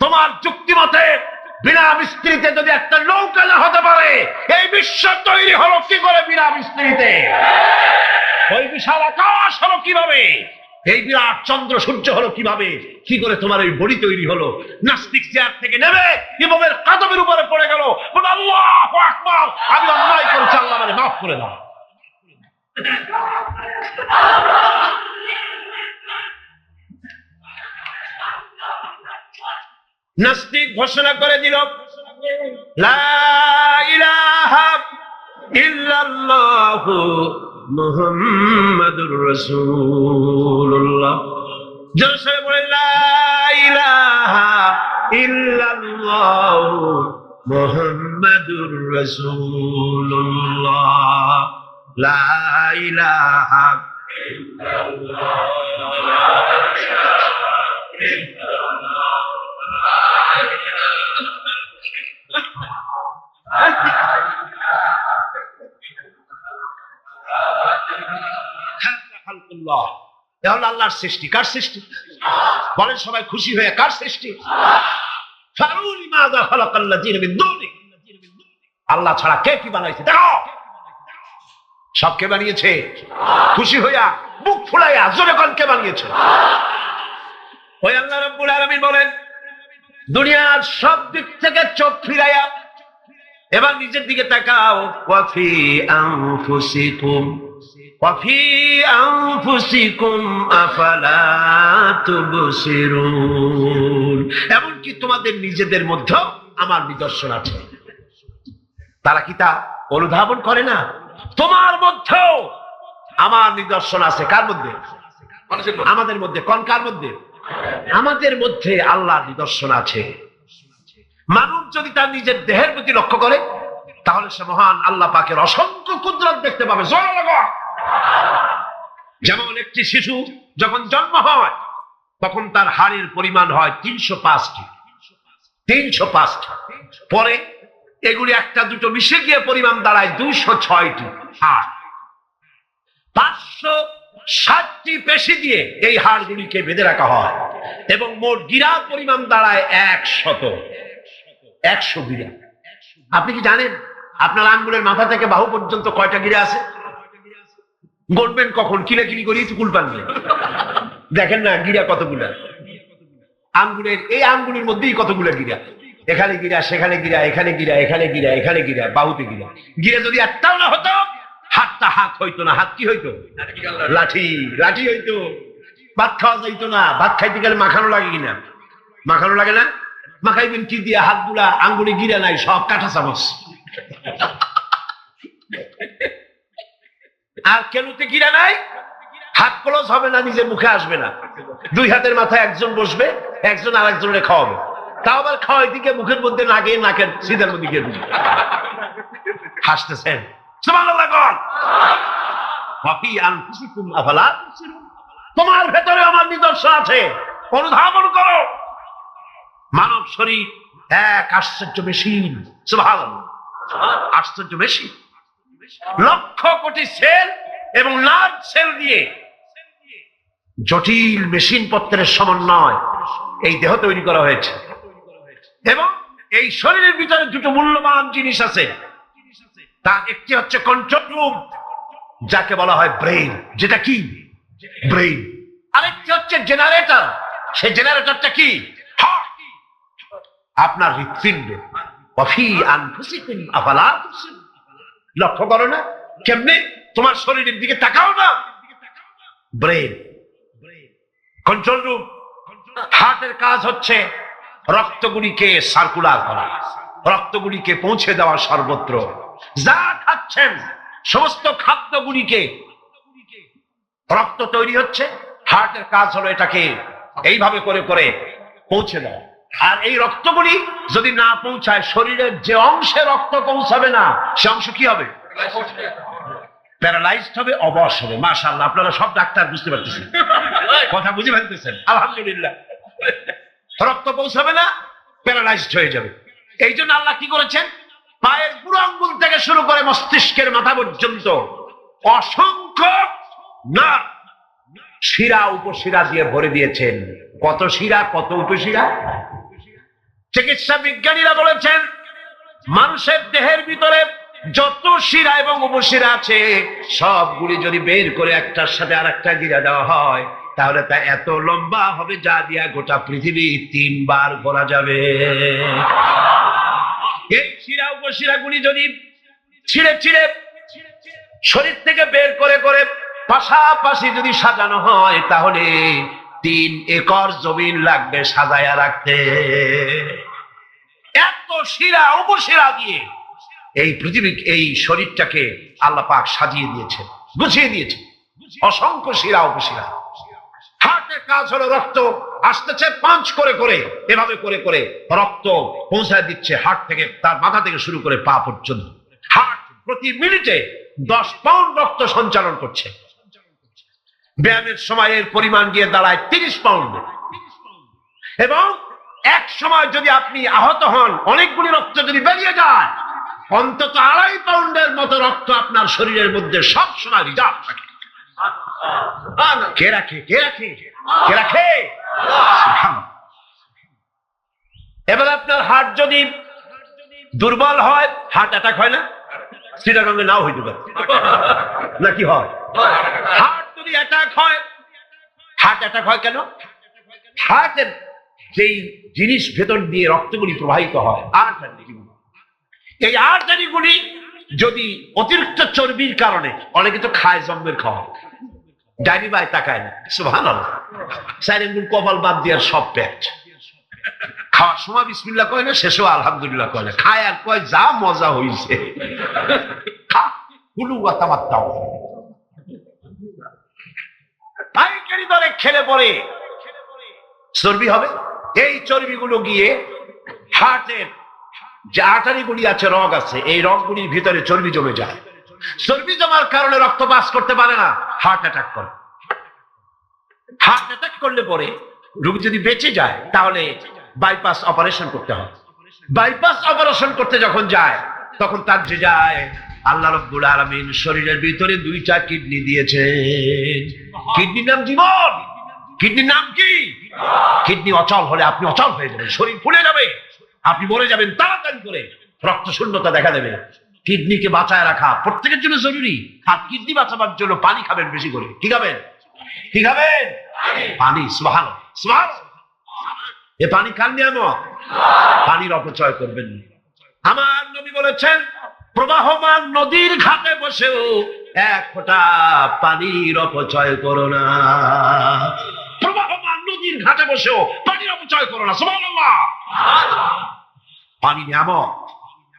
তোমার যুক্তি মতে বিনা মিস্ত্রিতে যদি একটা নৌকা না হতে পারে, এই বিশ্ব তৈরি হলো কি করে বিনা মিস্ত্রিতে? ওই বিশাল আকাশ হলো কিভাবে? এই বিরাট চন্দ্র সূর্য হলো কিভাবে? কি করে তোমার ওই বডি তৈরি হলো? নাস্তিক চেয়ার থেকে নেমে ইমামের কাদমের উপরে পড়ে গেল, বলে আল্লাহু আকবার, আমি অন্যায় করেছি, আল্লাহ আমাকে মাফ করে দাও। নাস্তিক ঘোষণা করে দিল, লা ইলাহা ইল্লাল্লাহু মুহাম্মাদুর রাসূলুল্লাহ। জোরে বলেন, লা ইলাহা ইল্লাল্লাহু মুহাম্মাদুর রাসূলুল্লাহ। লা ইলাহা আল্লাহর সৃষ্টি। কার সৃষ্টি? বলেন সবাই খুশি হয়ে, কার সৃষ্টি? আল্লাহ ছাড়া কে কি বানাইছে? দেখো সব কে বানিয়েছে? খুশি হইয়া মুখ ফুলাইয়া জোরে কোন কে বানিয়েছে? ওই আল্লাহ রাব্বুল আলামিন বলেন, দুনিয়ার সব দিক থেকে চোখ ফিরাইয়া এবার নিজের দিকে তাকাও। ওয়াফি আনফুসিকুম ওয়াফি আনফুসিকুম আফালা তুবসিরুন। এমনকি তোমাদের নিজেদের মধ্যেও আমার নিদর্শন আছে। তারা কি তা অনুধাবন করে না? তোমার মধ্যেও আমার নিদর্শন আছে। কার মধ্যে? আমাদের মধ্যে। কোন কার মধ্যে? আমাদের মধ্যে আল্লাহর নিদর্শন আছে। মানুষ যদি তার নিজের দেহের প্রতি লক্ষ্য করে, তাহলে সে মহান আল্লাহ পাকের অসংখ্য কুদরত দেখতে পাবে। যেমন একটি শিশু যখন জন্ম হয়, তখন তার হাড়ের পরিমাণ হয় 305টি। 305টি। পরে এগুলি একটা দুটো মিশে গিয়ে পরিমাণ দাঁড়ায় 206টি হাড়। 560টি পেশি দিয়ে এই হাড়গুলিকে বেঁধে রাখা হয় এবং মোট গিরার পরিমাণ দাঁড়ায় 100 গিরা। আপনি কি জানেন আপনার আঙ্গুলের মাথা থেকে বাহু পর্যন্ত কয়টা গিরা আছে? গণবেন কখন? কিলাকিলি করি কুল পানবে, দেখেন না গিরা কতগুলা। আঙ্গুলের এই আঙ্গুলের মধ্যেই কতগুলা গিরা, এখানে গিরা, সেখানে গিরা, এখানে গিরা, এখানে গিরা, এখানে গিরা, বাহুতে গিরা। গিরা যদি একটাও না হতো হাতটা হাত হইতো না। হাত কি হইতো? লাঠি। লাঠি হইতো। ভাত খাওয়া যাইতো না। ভাত খাইতে গেলে মাখানো লাগে কিনা? মাখানো লাগে না? মাখাইবেন কি দিয়ে? হাতগুলা আঙ্গুলে গিরা নাই, সব কাঁটা চামচ। আর কেনুতে গিরা নাই, হাত ক্লোজ হবে না, নিজের মুখে আসবে না। দুই হাতের মাথায় একজন বসবে, একজন আর একজনের খাওয়াবে। তাও আবার খাওয়াই দিকে মুখের মধ্যে নাকে, নাকের সিধার মধ্যে গিয়ে দিবে। হাসতেছেন সুবহানাল্লাহ কোন? ওয়াফি আনফুসিকুম আফালা তুবসিরুন। তোমার ভেতরে আমার নিদর্শন আছে, অনুধাবন করো। মানব শরীর এক আশ্চর্য মেশিন। সুবহানাল্লাহ, আশ্চর্য মেশিন। লক্ষ কোটি সেল এবং নার্ভ সেল দিয়ে জটিল মেশিন পত্রের সমন্বয় এই দেহ তৈরি করা হয়েছে। এবং এই শরীরের ভিতরে দুটো মূল্যবান জিনিস আছে। তার একটি হচ্ছে কন্ট্রোল রুম, যাকে বলা হয় ব্রেইন। যেটা কি? ব্রেইন। আরেকটি হচ্ছে জেনারেটর। সেই জেনারেটরটা কি? হার্ট, আপনার হৃৎপিণ্ড। ওয়াফি আনফুসিকুম আফালা তুবসিরুন। লক্ষ্য করো না কেমনে? তোমার শরীরের দিকে তাকাও না। Brain, control room. হার্টের কাজ হচ্ছে রক্তগুলিকে সার্কুলার করা, রক্তগুলিকে পৌঁছে দেওয়া সর্বত্র। যা খাচ্ছেন সমস্ত খাদ্যগুলিকে রক্ত তৈরি হচ্ছে, হার্টের কাজ হলো এটাকে এইভাবে করে করে পৌঁছে দেওয়া। আর এই রক্তগুলি যদি না পৌঁছায়, শরীরের যে অংশে রক্ত পৌঁছাবে না সে অংশ কি হবে? প্যারালাইজড হবে, অবশ হবে। মাশাআল্লাহ, আপনারা সব ডাক্তার বুঝতে পারতেছেন, কথা বুঝে ফেলতেছেন। আলহামদুলিল্লাহ। রক্ত পৌঁছাবে না, প্যারালাইজড হয়ে যাবে। এই জন্য আল্লাহ কি করেছেন? পায়ের বুড়ো আঙ্গুল থেকে শুরু করে মস্তিষ্কের মাথা পর্যন্ত অসংখ্য নার্ভ, শিরা উপশিরা দিয়ে ভরে দিয়েছেন। কত শিরা, কত উপশিরা! চিকিৎসা বিজ্ঞানীরা বলেছেন মানুষের দেহের ভিতরে যত শিরা এবং উপশিরা আছে সবগুলি যদি বের করে একটার সাথে আর একটা গিরা দেওয়া হয়, তাহলে তা এত লম্বা হবে যা দিয়া গোটা পৃথিবী 3 বার ঘোরা যাবে। এই শিরা উপশিরা গুলি যদি ছিঁড়ে ছিঁড়ে শরীর থেকে বের করে করে পাশাপাশি যদি সাজানো হয়, তাহলে 3 একর জমিন লাগবে সাজায়া রাখতে। এত শিরা উপশিরা দিয়ে এই পৃথিবী, এই শরীরটাকে আল্লাহ পাক সাজিয়ে দিয়েছেন, গুছিয়ে দিয়েছেন। অসংখ্য শিরা উপশিরা। হার্টের কাজ হলো রক্ত আসতেছে পাঞ্চ করে করে, এভাবে করে করে রক্ত পৌঁছায় দিচ্ছে হার্ট থেকে, তার মাথা থেকে শুরু করে পা পর্যন্ত। হার্ট প্রতি মিনিটে 10 পাউন্ড রক্ত সঞ্চালন করছে। ব্যায়ামের সময় এর পরিমাণ গিয়ে দাঁড়ায় 30 পাউন্ড। এবং এক সময় যদি আপনি আহত হন, অনেকগুলি রক্ত যদি বেরিয়ে যায়, অন্তত 2.5 পাউন্ডের মতো রক্ত আপনার শরীরের মধ্যে সব সময় রিজার্ভ থাকে। কে রাখে? কে রাখে? কে রাখে? এবার আপনার হার্ট যদি দুর্বল হয়, হার্ট অ্যাটাক হয় না? চিটাগঙ্গে নাও হইতে পারে, নাকি হয়? হার্ট যদি অ্যাটাক হয়, হার্ট অ্যাটাক হয় কেন? হার্টের যেই জিনিস ভেতর দিয়ে রক্তগুলি প্রবাহিত হয়, আর্টারিগুলি, এই আর্টারিগুলি যদি অতিরিক্ত চর্বির কারণে, অনেকে তো খায় জম্মের খাওয়া, ডাইনি বাই তাকায় না, সুবহানাল্লাহ, সাইরেনগুল কপাল বাদ দেওয়ার সব পেট, খাওয়ার সময় বিসমিল্লাহ কয় না, শেষেও আলহামদুলিল্লাহ কয় না, খায় আর কয় যা মজা হইছে। পাইকারি দরে খেলে পরে চর্বি হবে। এই চর্বিগুলো গিয়ে হার্টের যে আর্টারিগুলি আছে, রগ আছে, এই রগগুলির ভিতরে চর্বি জমে যায়। চর্বি জমার কারণে রক্ত পাস করতে পারে না, হার্ট অ্যাটাক করে। হার্ট অ্যাটাক করলে পরে রোগী যদি বেঁচে যায়, তাহলে বাইপাস অপারেশন করতে হয়। বাইপাস অপারেশন করতে যখন যায় তখন তার যে যায় আল্লাহ রাব্বুল আলামিন শরীরের ভিতরে 2টা কিডনি দিয়েছেন। কিডনির নাম জীবন। কিডনির নাম কি? কিডনি অচল হলে আপনি অচল হয়ে যাবেন, শরীর ফুলে যাবে, আপনি মরে যাবেন তাড়াতাড়ি করে, রক্ত শূন্যতা দেখা দেবে। কিডনিকে বাঁচায় রাখা প্রত্যেকের জন্য জরুরি। আর কিডনি বাঁচাবার জন্য পানি খাবেন বেশি করে। কি খাবেন? কি খাবেন? পানি। সুবহানাল্লাহ, সুবহানাল্লাহ। এ পানি কার নিয়ামত? পানির অপচয় করবেন না। আমার নবী বলেছেন, প্রবাহমান নদীর ঘাটে বসেও এক ফোঁটা পানির অপচয় করো না। প্রবাহমান নদীর ঘাটে বসেও পানির অপচয় করো না। সুবহানাল্লাহ। পানি নিয়ামত।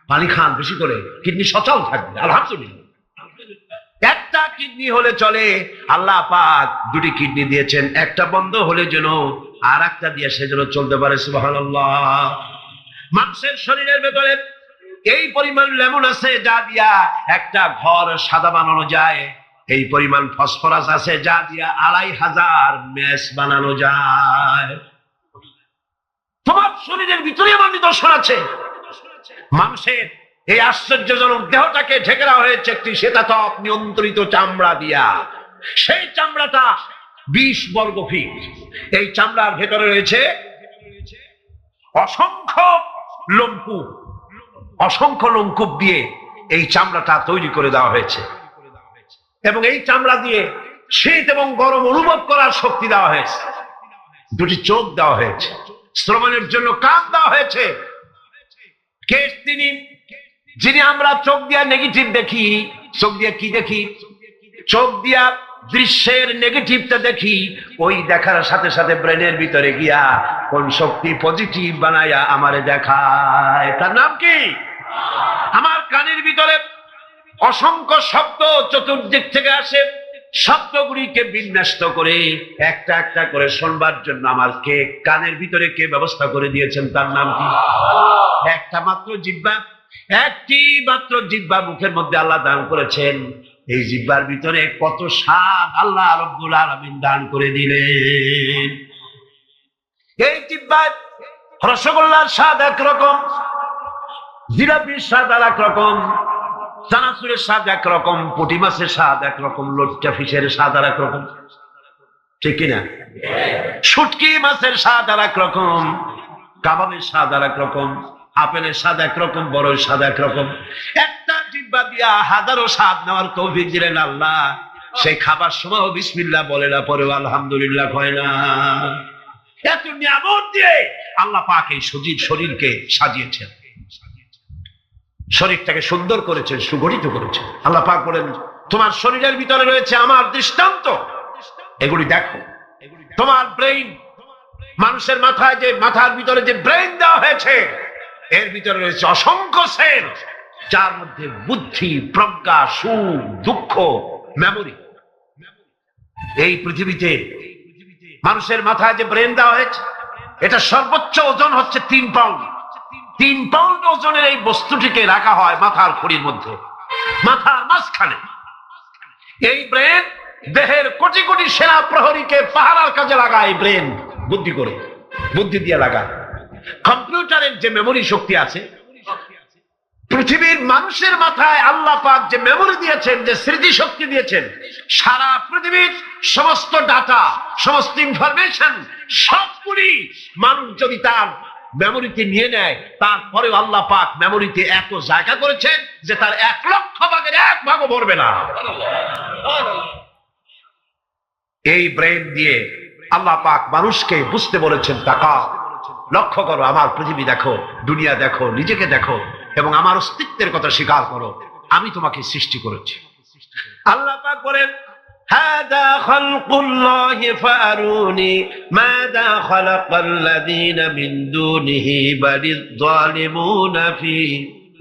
পানি খান বেশি করে, কিডনি সচল থাকবে। আলহামদুলিল্লাহ। একটা কিডনি হলে চলে, আল্লাহ পাক 2টি কিডনি দিয়েছেন, একটা বন্ধ হলে যেন আর একটা দিয়ে সে যেন চলতে পারে। সুবহানাল্লাহ। মানুষের শরীরের ভেতরে এই পরিমাণ লেমন আছে যা দিয়া একটা ঘর সাদা বানানো যায়, এই পরিমাণ ফসফরাস আছে যা দিয়া 2500 মেস বানানো যায়। তোমার শরীরের ভিতরে আমার নিদর্শন আছে। মানুষের এই আশ্চর্যজনক দেহটাকে ঢেকে রাখা হয়েছে একটি শ্বেতাতপ নিয়ন্ত্রিত চামড়া দিয়া। সেই চামড়াটা 20 বর্গ ফিট। এই চামড়ার ভেতরে রয়েছে অসংখ্য লোমকূপ। অসংখ্য লোমকূপ দিয়ে এই চামড়াটা তৈরি করে দেওয়া হয়েছে, এবং এই চামড়া দিয়ে শীত এবং গরম অনুভব করার শক্তি দেওয়া হয়েছে। 2টি চোখ দেওয়া হয়েছে, শ্রবণের জন্য কান দেওয়া হয়েছে। কে তিনি যিনি আমরা চোখ দিয়া নেগেটিভ দেখি? চোখ দিয়া কি দেখি? চোখ দিয়া দৃশ্যের নেগেটিভটা দেখি। ওই দেখার সাথে সাথে ব্রেনের ভিতরে গিয়া কোন শক্তি পজিটিভ বানায়া আমারে দেখায়। তার নাম কি? আমার কানের ভিতরে অসংখ্য শব্দ চতুর্দিক থেকে আসে। শব্দগুলিকে বিন্যস্ত করে একটা একটা করে শুনবার জন্য আমার কে কানের ভিতরে কে ব্যবস্থা করে দিয়েছেন? তার নাম কি? একটা মাত্র জিহ্বা। একটি মাত্র জিহ্বা মুখের মধ্যে আল্লাহ দান করেছেন। এই জিহ্বার ভিতরে কত স্বাদ আল্লাহ রাব্বুল আলামিন দান করে দিলেন। এই জিহ্বায় রসগোল্লার স্বাদ একরকম, জিলাপির স্বাদ আর একরকম, চানাচুরের স্বাদ একরকম, পুঁটি মাছের স্বাদ একরকম, লটকা ফিশের স্বাদ আর একরকম, ঠিক কিনা? শুটকি মাছের স্বাদ আর একরকম, কাবাবের স্বাদ আর একরকম, আপেলের স্বাদ একরকম, বড়ের স্বাদ একরকম। একটা জিহ্বা দিয়া হাজারো স্বাদ নেওয়ার তৌফিক দিলেন আল্লাহ। সেই খাবার সময় বিসমিল্লাহ বলে না, পরে আলহামদুলিল্লাহ কয় না। এত নিয়ামত দিয়ে আল্লাহ পাক এই সজীব শরীরকে সাজিয়েছেন, শরীরটাকে সুন্দর করেছেন, সুগঠিত করেছেন। আল্লাহ পাক বলেন, তোমার শরীরের ভিতরে রয়েছে আমার দৃষ্টান্ত, এগুলি দেখো। তোমার ব্রেইন, মানুষের মাথায় যে মাথার ভিতরে যে ব্রেইন দেওয়া হয়েছে, এর ভিতরে রয়েছে অসংখ্য সেল, যার মধ্যে বুদ্ধি, প্রজ্ঞা, সুখ, দুঃখ, মেমোরি। এই পৃথিবীতে মানুষের মাথায় যে ব্রেন দেওয়া হয়েছে, এটা সর্বোচ্চ ওজন হচ্ছে 3 পাউন্ড। 3 পাউন্ড ওজনের এই বস্তুটিকে রাখা হয় মাথার খুঁড়ির মধ্যে, মাথার মাঝখানে। এই ব্রেন দেহের কোটি কোটি সেনা প্রহরীকে পাহারার কাজে লাগায়। ব্রেন বুদ্ধি করে, বুদ্ধি দিয়ে লাগায়। কম্পিউটারের যে মেমোরি শক্তি আছে, পৃথিবীর মানুষের মাথায় আল্লাহ পাক যে মেমোরি দিয়েছেন, যে স্মৃতি শক্তি দিয়েছেন, সারা পৃথিবীর সমস্ত ডাটা, সমস্ত ইনফরমেশন সবগুলি মানুষ যদি তার মেমোরিতে নিয়ে নেয়, তারপরেও আল্লাহ পাক মেমোরিতে এত জায়গা করেছেন যে তার 1 লক্ষ ভাগের 1 ভাগও ভরবে না। এই ব্রেন দিয়ে আল্লাহ পাক মানুষকে বুঝতে বলেছেন, তাকাও, লক্ষ্য করো, আমার পৃথিবী দেখো, দুনিয়া দেখো, নিজেকে দেখো, এবং আমার অস্তিত্বের কথা স্বীকার করো। আমি তোমাকে সৃষ্টি করেছি। আল্লাহ পাক বলেন, হাদা খালকুল্লাহি ফারুনি মাযা খালাকাল্লাযীনা মিন দুনিহি বালিয যালিমুনা ফি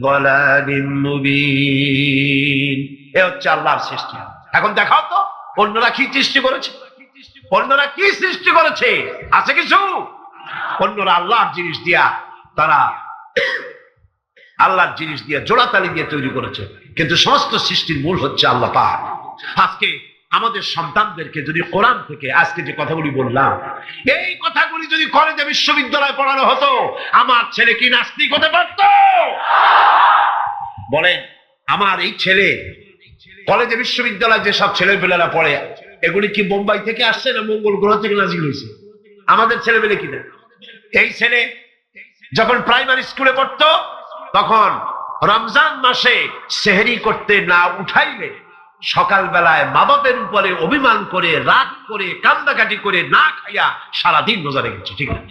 যালালিম মুবিন। এ হচ্ছে আল্লাহর সৃষ্টি। এখন দেখাও তো অন্যরা কি সৃষ্টি করেছে, অন্যরা কি সৃষ্টি করেছে? আছে কিছু? অন্যরা আল্লাহর জিনিস দিয়া, তারা আল্লাহর জিনিস দিয়ে জোড়াতালি দিয়ে তৈরি করেছে, কিন্তু সমস্ত সৃষ্টির মূল হচ্ছে আল্লাহ পাক। আজকে আমাদের সন্তানদেরকে যদি কোরআন থেকে আজকে যে কথাগুলি বললাম, এই কথাগুলি যদি কলেজে বিশ্ববিদ্যালয়ে পড়ানো হতো, আমার ছেলে কি নাস্তিক হতে পারত? বলেন, আমার এই ছেলে কলেজে বিশ্ববিদ্যালয়ে যেসব ছেলেপেলেরা পড়ে, এগুলি কি বোম্বাই থেকে আসছে না মঙ্গল গ্রহ থেকে নাজিল হয়েছে? আমাদের ছেলেপেলে কিনা? এই ছেলে যখন প্রাইমারি স্কুলে পড়তো, তখন রমজান মাসে সেহরি করতে না উঠাইলে সকালবেলায় মা বাপের উপরে অভিমান করে, রাগ করে, কান্দাকাটি করে না খাইয়া সারাদিন রোজা রেখেছে। ঠিক না?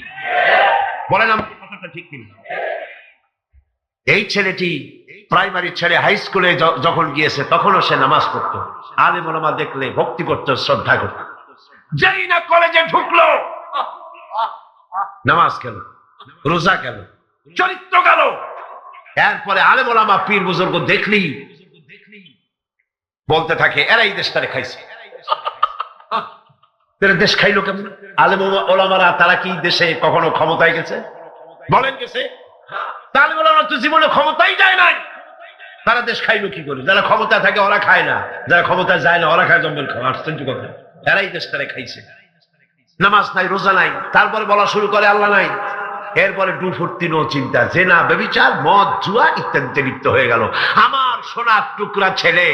বলেন আমার কথাটা ঠিক কিনা? এই ছেলেটি প্রাইমারি ছেড়ে হাই স্কুলে যখন গিয়েছে, তখনও সে নামাজ পড়তো, আলেম ওলামা দেখলে ভক্তি করত, শ্রদ্ধা করত। যেই না কলেজে ঢুকলো, নামাজ গেল, রোজা গেল, চরিত্র গেল। এরপরে আলেম ওলামা পীর বুজুর্গ দেখলি বলতে থাকে, এরাই দেশটারে খাইছে। দেশ খাইলো কেমন? আলেম ওলামারা তারা কি দেশে কখনো ক্ষমতায় গেছে? বলেন গেছে? আলেম ওলামারা তো জীবনে ক্ষমতাই যায় নাই, তারা দেশ খাইলো কি করে? যারা ক্ষমতায় থাকে ওরা খায় না, যারা ক্ষমতায় যায় না ওরা খায় জম্বেল খাওয়া। আশ্চর্য কথা, এরাই দেশটারে খাইছে। নামাজ নাই, রোজা নাই, তারপরে বলা শুরু করে আল্লাহ নাই। এরপরে ফুর্তি নো চিন্তা, জেনা, ব্যভিচার, মদ, জুয়া ইত্যাদিতে লিপ্ত হয়ে গেল। আমার সোনার টুকরা ছেলে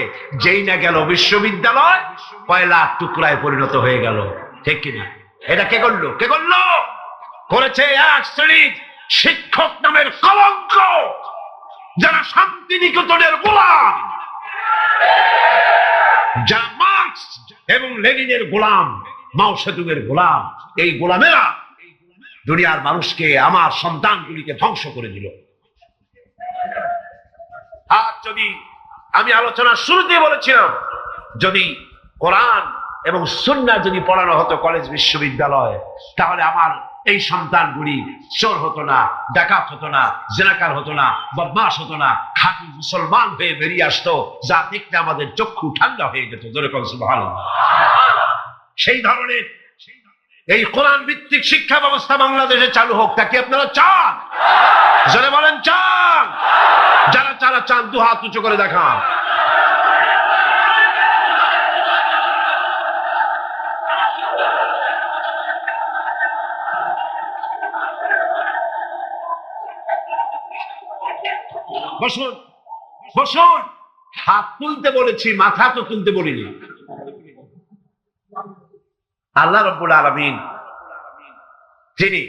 যেই না গেল বিশ্ববিদ্যালয়, কয়লার টুকরায় পরিণত হয়ে গেল। ঠিক কিনা? এটা কে করলো? কে করলো? করেছে এক শ্রেণীর শিক্ষক নামের কলঙ্ক, যারা শান্তিনিকেতনের গোলাম, যারা মার্কস এবং লেনিনের গোলাম, মাও সেতুংয়ের গোলাম। এই গোলামেরা দুনিয়ার মানুষকে, আমার সন্তানগুলিকে ধ্বংস করে দিল। আর যদি আমি আলোচনার শুরুতে বলেছিলাম, যদি কোরআন এবং সুন্নাহ যদি পড়ানো হতো কলেজ বিশ্ববিদ্যালয়ে, তাহলে আমার এই সন্তানগুলি চোর হতো না, ডাকাত হতো না, জেনাকার হতো না, বদমাশ হতো না, খাঁটি মুসলমান হয়ে বেরিয়ে আসতো, যা দেখতে আমাদের চক্ষু ঠান্ডা হয়ে যেত। জোরে বলেন সুবহানাল্লাহ। সেই ধরনের এই কোরআন ভিত্তিক শিক্ষা ব্যবস্থা বাংলাদেশে চালু হোক, তা কি আপনারা চান? জোরে বলেন চান? যারা যারা চান দু হাত উঁচু করে দেখান। বসুন, বসুন। হাত তুলতে বলেছি, মাথা তো তুলতে বলিনি। আল্লাহ রাব্বুল আলামিন যিনি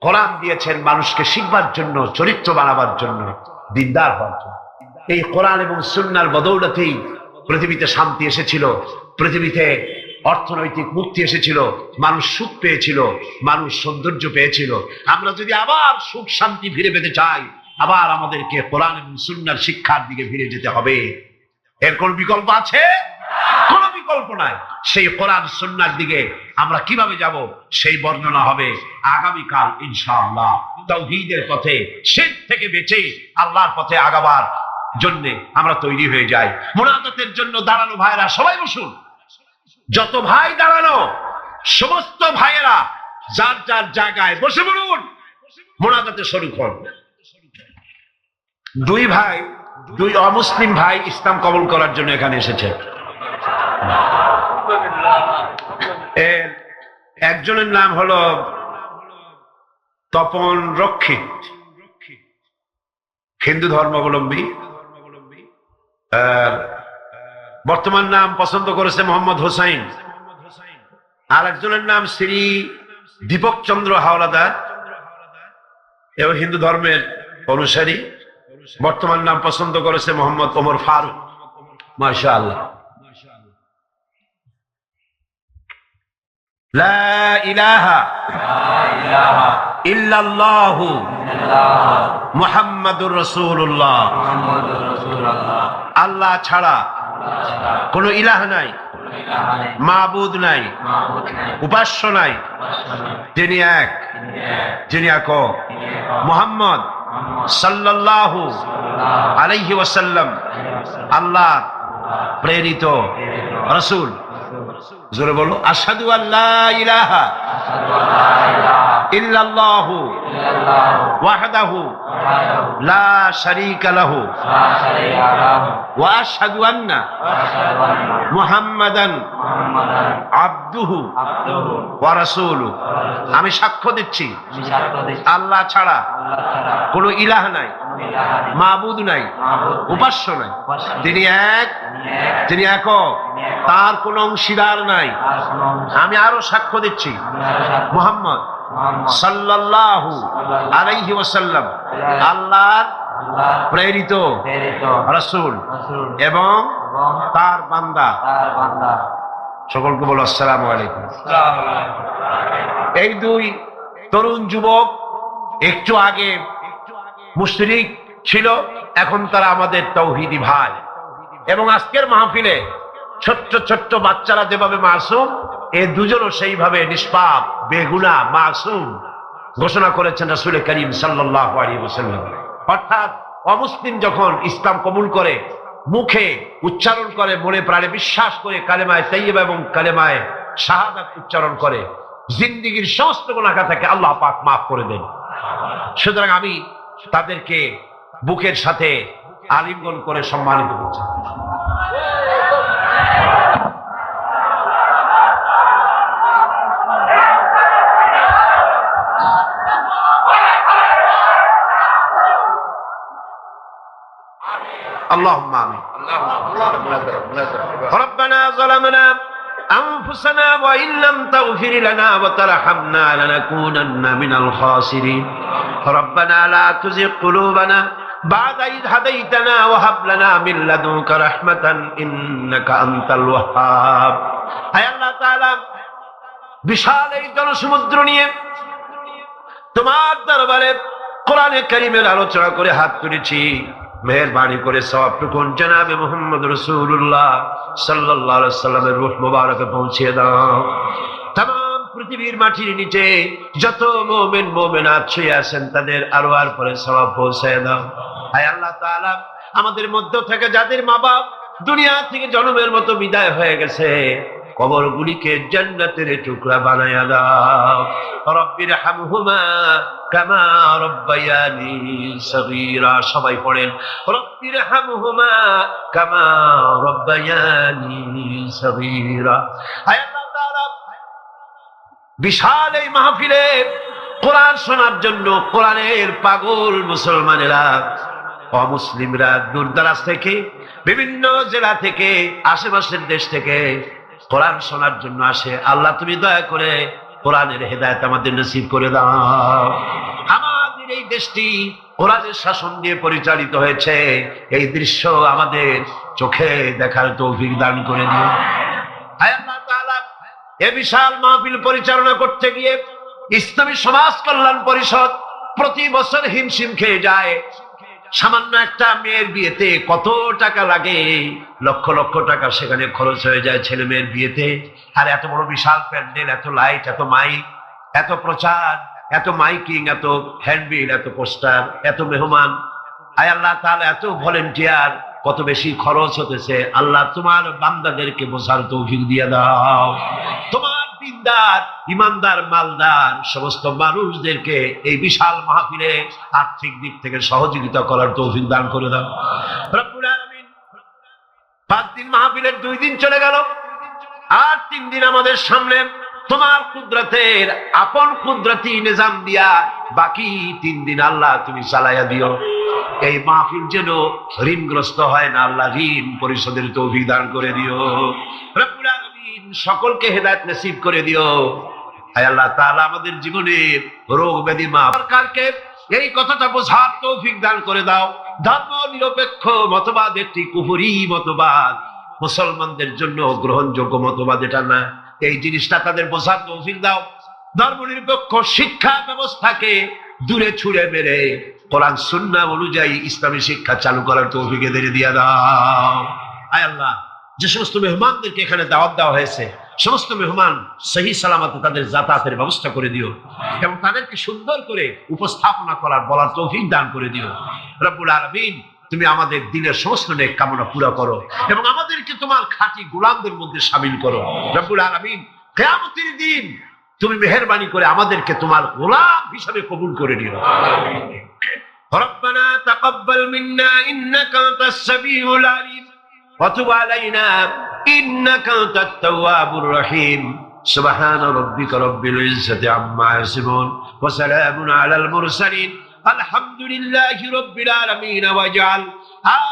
কোরআন দিয়েছেন মানুষকে শিখবার জন্য, চরিত্র বানাবার জন্য, দিনদার হওয়ার জন্য, এই কোরআন এবং সুন্নাহর বদৌলতেই পৃথিবীতে শান্তি এসেছিল, পৃথিবীতে অর্থনৈতিক মুক্তি এসেছিল, মানুষ সুখ পেয়েছিল, মানুষ সৌন্দর্য পেয়েছিল। আমরা যদি আবার সুখ শান্তি ফিরে পেতে চাই, আবার আমাদেরকে কোরআন এবং সুন্নাহর শিক্ষার দিকে ফিরে যেতে হবে। এর কোন বিকল্প আছে? কোন বিকল্প নাই। সেই কোরআন সুন্নাহর দিকে আমরা কিভাবে যাব, সেই বর্ণনা হবে আগামীকাল ইনশাআল্লাহ। তাওহীদের পথে, শিরক থেকে বেঁচে আল্লাহর পথে আগাবার জন্য আমরা তৈরি হয়ে যাই। মুনাজাতের জন্য দাঁড়ানো ভাইরা সবাই বসুন। যত ভাই দাঁড়ানো, সমস্ত ভাইয়েরা যার যার জায়গায় বসে পড়ুন, মুনাজাতে শরীক হন। দুই ভাই, দুই অমুসলিম ভাই ইসলাম কবুল করার জন্য এখানে এসেছে। একজনের নাম হলো তপন রক্ষিত, হিন্দু ধর্মাবলম্বী। বর্তমান নাম পছন্দ করেছে মোহাম্মদ হোসাইন। আর একজনের নাম শ্রী দীপক চন্দ্র হাওলাদার, এবং হিন্দু ধর্মের অনুসারী। বর্তমান নাম পছন্দ করেছে মোহাম্মদ ওমর ফারুক। মাশাআল্লাহ। লা ইলাহা ইল্লাল্লাহু মুহাম্মাদুর রাসূলুল্লাহ। আল্লাহ ছাড়া কোন ইলাহ নাই, মাবুদ নাই, উপাস্য নাই। তিনি এক, যিনি একক। মুহাম্মদ সাল্লাল্লাহু আলাইহি ওয়াসাল্লাম আল্লাহ প্রেরিত রাসূল। জোরে বলো, আশহাদু আল্লা ইলাহা ইল্লাল্লাহু ওয়াহদাহু লা শারীকা লাহু ওয়া আশহাদু আন্না মুহাম্মাদান আবদুহু ওয়া রাসূলুহু। আমি সাক্ষ্য দিচ্ছি আল্লাহ ছাড়া কোনো ইলাহ নাই, মাবুদ নাই, উপাস্য নাই। তিনি এক, তিনি একক, তার কোনো অংশীদার নাই। আমি আরো সাক্ষ্য দিচ্ছি মুহাম্মদ সাল্লাল্লাহু আলাইহি ওয়াসাল্লাম আল্লাহর প্রেরিত রাসূল এবং তার বান্দা। সকলকে বলো আসসালামু আলাইকুম। এই দুই তরুণ যুবক একটু আগে মুশরিক ছিল, এখন তারা আমাদের তাওহীদি ভাই। এবং আজকের মাহফিলে ছোট্ট ছোট্ট বাচ্চারা যেভাবে মাসুম, এই দুজনও সেইভাবে নিষ্পাপ, বেগুনাহ, মাসুম ঘোষণা করেছেন রাসূল করিম সাল্লাল্লাহু আলাইহি ওয়াসাল্লাম। অর্থাৎ অমুসলিম যখন ইসলাম কবুল করে, মুখে উচ্চারণ করে, মনে প্রাণে বিশ্বাস করে, কালেমায়ে তাইয়্যিবা এবং কালেমায়ে শাহাদাত উচ্চারণ করে, জিন্দেগীর সমস্ত গুনাহ থেকে আল্লাহ পাক মাফ করে দেন। সুতরাং আমি তাদেরকে বুকের সাথে আলিঙ্গন করে সম্মানিত করছি। اللهم آمين. ربنا ظلمنا أنفسنا وإن لم تغفر لنا وترحمنا لنكونن من الخاسرين. ربنا لا تزغ قلوبنا بعد إذ هديتنا وهب لنا من لدنك رحمة إنك أنت الوهاب. হায় আল্লাহ তাআলা, বিশাল এই জনসমুদ্র নিয়ে তোমার দরবারে কোরআনে কারীমের আলোচনা করে হাত তুলেছি। মেহেরবানি করে সওয়াবটুকু জনাবে মুহাম্মদ রাসূলুল্লাহ সাল্লাল্লাহু আলাইহি ওয়াসাল্লামের রূহ মুবারকে পৌঁছে দাও। तमाम পৃথিবীর মাটির নিচে যত মুমিন মুমিনাত শুয়ে আছেন তাদের আরওয়ার পরে সওয়াব পৌঁছে দাও। হায় আল্লাহ তাআলা, আমাদের মধ্য থেকে যাদের মা বাপ দুনিয়া থেকে জন্মের মতো বিদায় হয়ে গেছে, কবরগুলিকে জান্নাতের টুকরা বানায়া দাও। রব্বির হামহুমা কামা রব্বায়ানি সগীরা। সবাই পড়েন রব্বির হামহুমা কামা রব্বায়ানি সগীরা। হায় আল্লাহ তাআলা, বিশাল এই মাহফিলে কোরআন শোনার জন্য কোরআনের পাগল মুসলমানেরা, অমুসলিমরা দূরদরাজ থেকে, বিভিন্ন জেলা থেকে, আশেপাশের দেশ থেকে কোরআন শোনার জন্য আসে। আল্লাহ তুমি দয়া করে কোরআনের হেদায়েত আমাদের নসিব করে দাও। আমাদের এই দেশটি কোরআনের শাসন দিয়ে পরিচালিত হয়েছে, এই দৃশ্য আমাদের চোখে দেখার তৌফিক দান করে দিও। হায় আল্লাহ তাআলা, এই বিশাল মাহফিল পরিচালনা করতে গিয়ে ইসলামী সমাজ কল্যাণ পরিষদ প্রতি বছর হিমশিম খেয়ে যায়। সামান্য একটা মেয়ের বিয়েতে কত টাকা লাগে, লক্ষ লক্ষ টাকা সেখানে খরচ হয়ে যায় ছেলে মেয়ের বিয়েতে। আর এত বড় বিশাল প্যান্ডেল, এত লাইট, এত মাইক, এত প্রচার, এত মাইকিং, এত হ্যান্ডবিল, এত পোস্টার, এত মেহমান। আয় আল্লাহ তাআলা, এত ভলেন্টিয়ার, কত বেশি খরচ হতেছে। আল্লাহ তোমার বান্দাদেরকে বোঝার তৌফিক দিয়ে দাও। তোমার দিনদার, ইমানদার, মালদার সমস্ত মানুষদেরকে এই বিশাল মাহফিলে আর্থিক দিক থেকে সহযোগিতা করার তৌফিক দান করে দাও রব্বুল আলামিন। 5 দিন মাহফিলের 2 দিন চলে গেল, আর 3 দিন আমাদের সামনে তোমার কুদরতের আপন কুদরতি নিজাম দিয়া বাকি 3 দিন আল্লাহ তুমি চালাইয়া দিও। এই মাহফিল যেন ঋণগ্রস্ত হয় না, আল্লাহ ঋণ পরিশোধের তৌফিক দান করে দিও রব্বুল আলামিন। সকলকে হেদায়েত নসিব করে দিও। হায় আল্লাহ তাআলা, আমাদের জীবনে রোগ ব্যাধি মাফ, সরকারকে এই কথাটা বোঝার তৌফিক দান করে দাও। ধর্ম নিরপেক্ষ মতবাদ একটি কুফরি মতবাদ, মুসলমানদের জন্য গ্রহণযোগ্য মতবাদ এটা না। এই জিনিসটা তাদের বোঝার তৌফিক দাও। ধর্ম নিরপেক্ষ শিক্ষা ব্যবস্থাকে দূরে ছুঁড়ে মেরে কোরআন সুন্নাহ অনুযায়ী ইসলামী শিক্ষা চালু করার তৌফিক এদের দিয়ে দাও। আয় আল্লাহ, যে সমস্ত মেহমানদেরকে এখানে দাওয়াত দেওয়া হয়েছে, সমস্ত মেহমান সহি সালামতে তাদের যাতায়াতের ব্যবস্থা করে দিও এবং তাদেরকে সুন্দর করে উপস্থাপনা করার বলার তৌফিক দান করে দিও রব্বুল আলামিন। তুমি আমাদের দিনের সমস্ত নেক কামনা পুরা করো এবং আমাদেরকে তোমার খাঁটি গোলামদের মধ্যে শামিল করো রব্বুল আলামিন। কিয়ামতের দিন তুমি মেহেরবানি করে আমাদেরকে তোমার গোলাম হিসেবে কবুল করে নিও। ربنا تقبل منا إنك أنت السميع العليم وتب علينا إنك أنت التواب الرحيم سبحان ربك رب العزة عما يصفون وسلام على المرسلين الحمد لله رب العالمين واجعل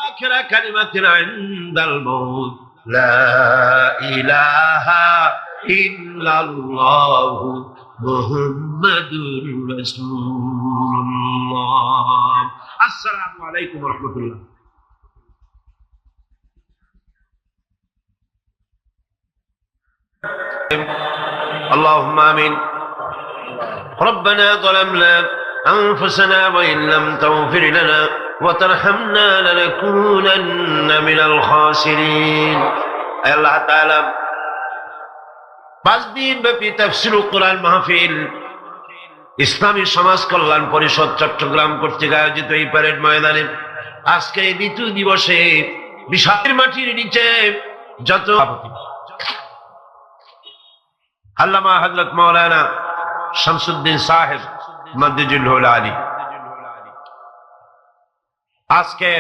آخر كلمة عند الموت لا إله إلا الله محمد رسول الله السلام عليكم ورحمة الله اللهم آمين ربنا ظلمنا أنفسنا وإن لم تغفر لنا وترحمنا لنكونن من الخاسرين الله تعالى 5 দিন ব্যাপী তাফসীরুল কোরআন মাহফিল ইসলামী সমাজ কল্যাণ পরিষদ চট্টগ্রাম কর্তৃক আয়োজিত এই প্যারেড ময়দানে আজকে এই দ্বিতীয় দিবসে বিশাল মাটির নিচে যত আল্লামা হযরত মাওলানা শামসুদ্দিন সাহেব মাদ্দিজুল আলী আজকে